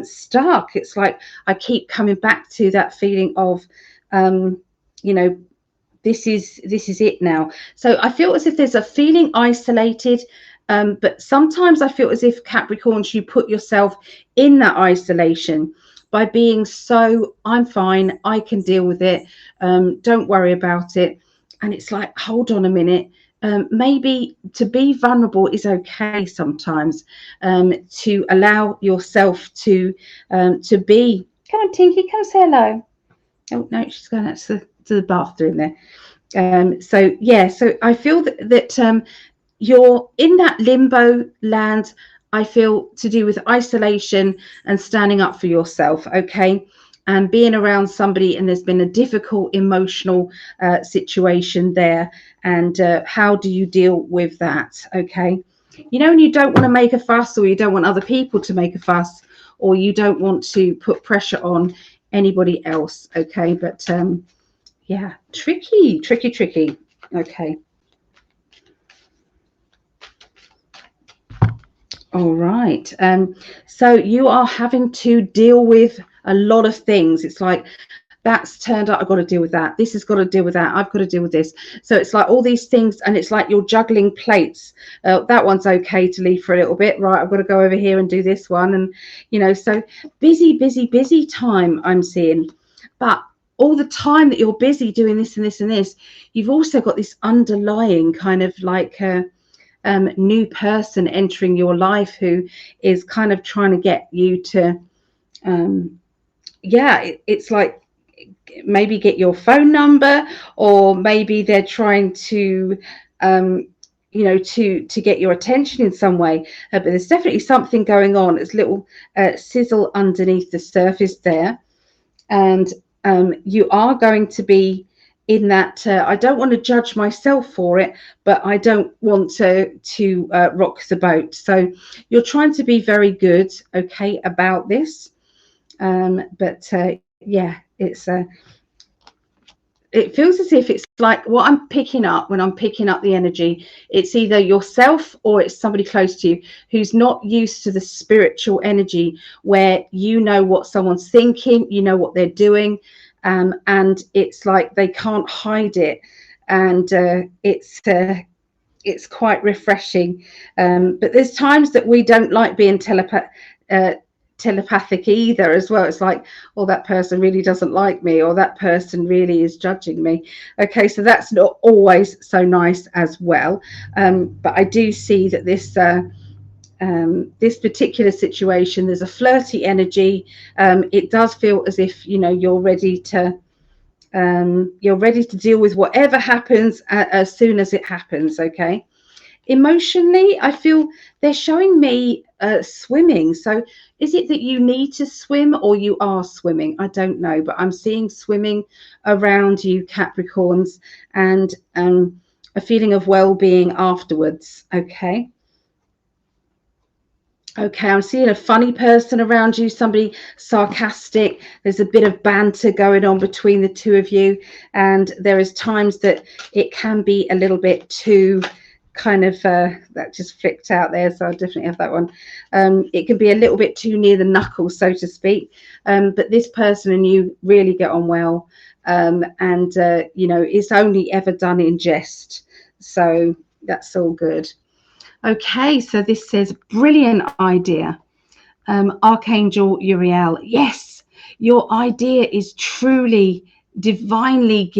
stuck. It's like I keep coming back to that feeling of this is it now. So I feel as if there's a feeling isolated, but sometimes I feel as if, Capricorns, you put yourself in that isolation by being so, I'm fine, I can deal with it, don't worry about it. And it's like, hold on a minute. Maybe to be vulnerable is okay sometimes, to allow yourself to be. Come on, Tinky, come say hello. Oh no, she's going out to the bathroom there. So yeah, so I feel that you're in that limbo land. I feel to do with isolation and standing up for yourself. Okay. And being around somebody, and there's been a difficult emotional situation there, and how do you deal with that? Okay, and you don't want to make a fuss, or you don't want other people to make a fuss, or you don't want to put pressure on anybody else. Okay, but yeah, tricky. Okay. All right. So you are having to deal with a lot of things. It's like, that's turned up, I've got to deal with that. This has got to deal with that. I've got to deal with this. So it's like all these things, and it's like you're juggling plates. That one's okay to leave for a little bit. Right, I've got to go over here and do this one. And, so busy time I'm seeing. But all the time that you're busy doing this and this and this, you've also got this underlying kind of like new person entering your life, who is kind of trying to get you to it's like maybe get your phone number, or maybe they're trying to to get your attention in some way, but there's definitely something going on. There's little sizzle underneath the surface there, and you are going to be in that I don't want to judge myself for it, but I don't want to rock the boat. So you're trying to be very good, okay, about this, but yeah, it feels as if it's like what I'm picking up when I'm picking up the energy, it's either yourself or it's somebody close to you who's not used to the spiritual energy where you know what someone's thinking, you know what they're doing, and it's like they can't hide it, and it's quite refreshing. But there's times that we don't like being telepathic either as well. It's like, oh, that person really doesn't like me, or that person really is judging me. Okay, so that's not always so nice as well. But I do see that this particular situation, there's a flirty energy. It does feel as if, you know, you're ready to deal with whatever happens as soon as it happens. Okay. Emotionally, I feel they're showing me swimming. So is it that you need to swim or you are swimming? I don't know, but I'm seeing swimming around you, Capricorns, and a feeling of well-being afterwards. Okay. Okay, I'm seeing a funny person around you, somebody sarcastic. There's a bit of banter going on between the two of you, and there is times that it can be a little bit too kind of that just flicked out there, so I'll definitely have that one. It can be a little bit too near the knuckles, so to speak, but this person and you really get on well, and you know, it's only ever done in jest, so that's all good. Okay, so this says, brilliant idea. Archangel Uriel, yes, your idea is truly divinely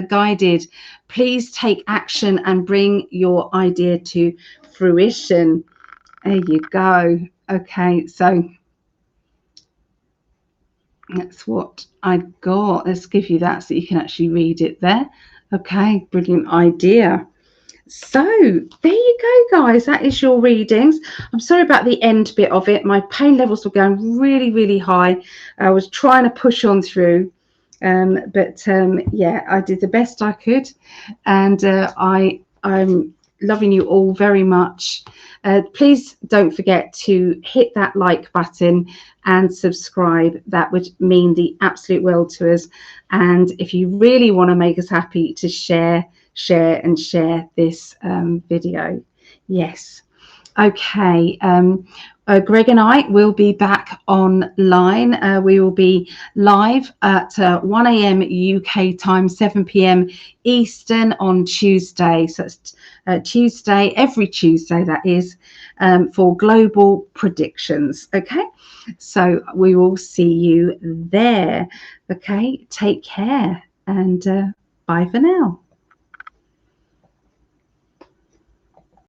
guided. Please take action and bring your idea to fruition. There you go. Okay, so that's what I got. Let's give you that so you can actually read it there. Okay, brilliant idea. So there you go, guys. That is your readings. I'm sorry about the end bit of it. My pain levels were going really, really high. I was trying to push on through, but yeah, I did the best I could, and I'm loving you all very much. Please don't forget to hit that like button and subscribe. That would mean the absolute world to us. And if you really want to make us happy, to share this video. Yes. Okay. Greg and I will be back online. We will be live at 1 a.m. UK time, 7 p.m. Eastern on Tuesday. So it's Tuesday, every Tuesday that is, for global predictions. Okay. So we will see you there. Okay. Take care and bye for now.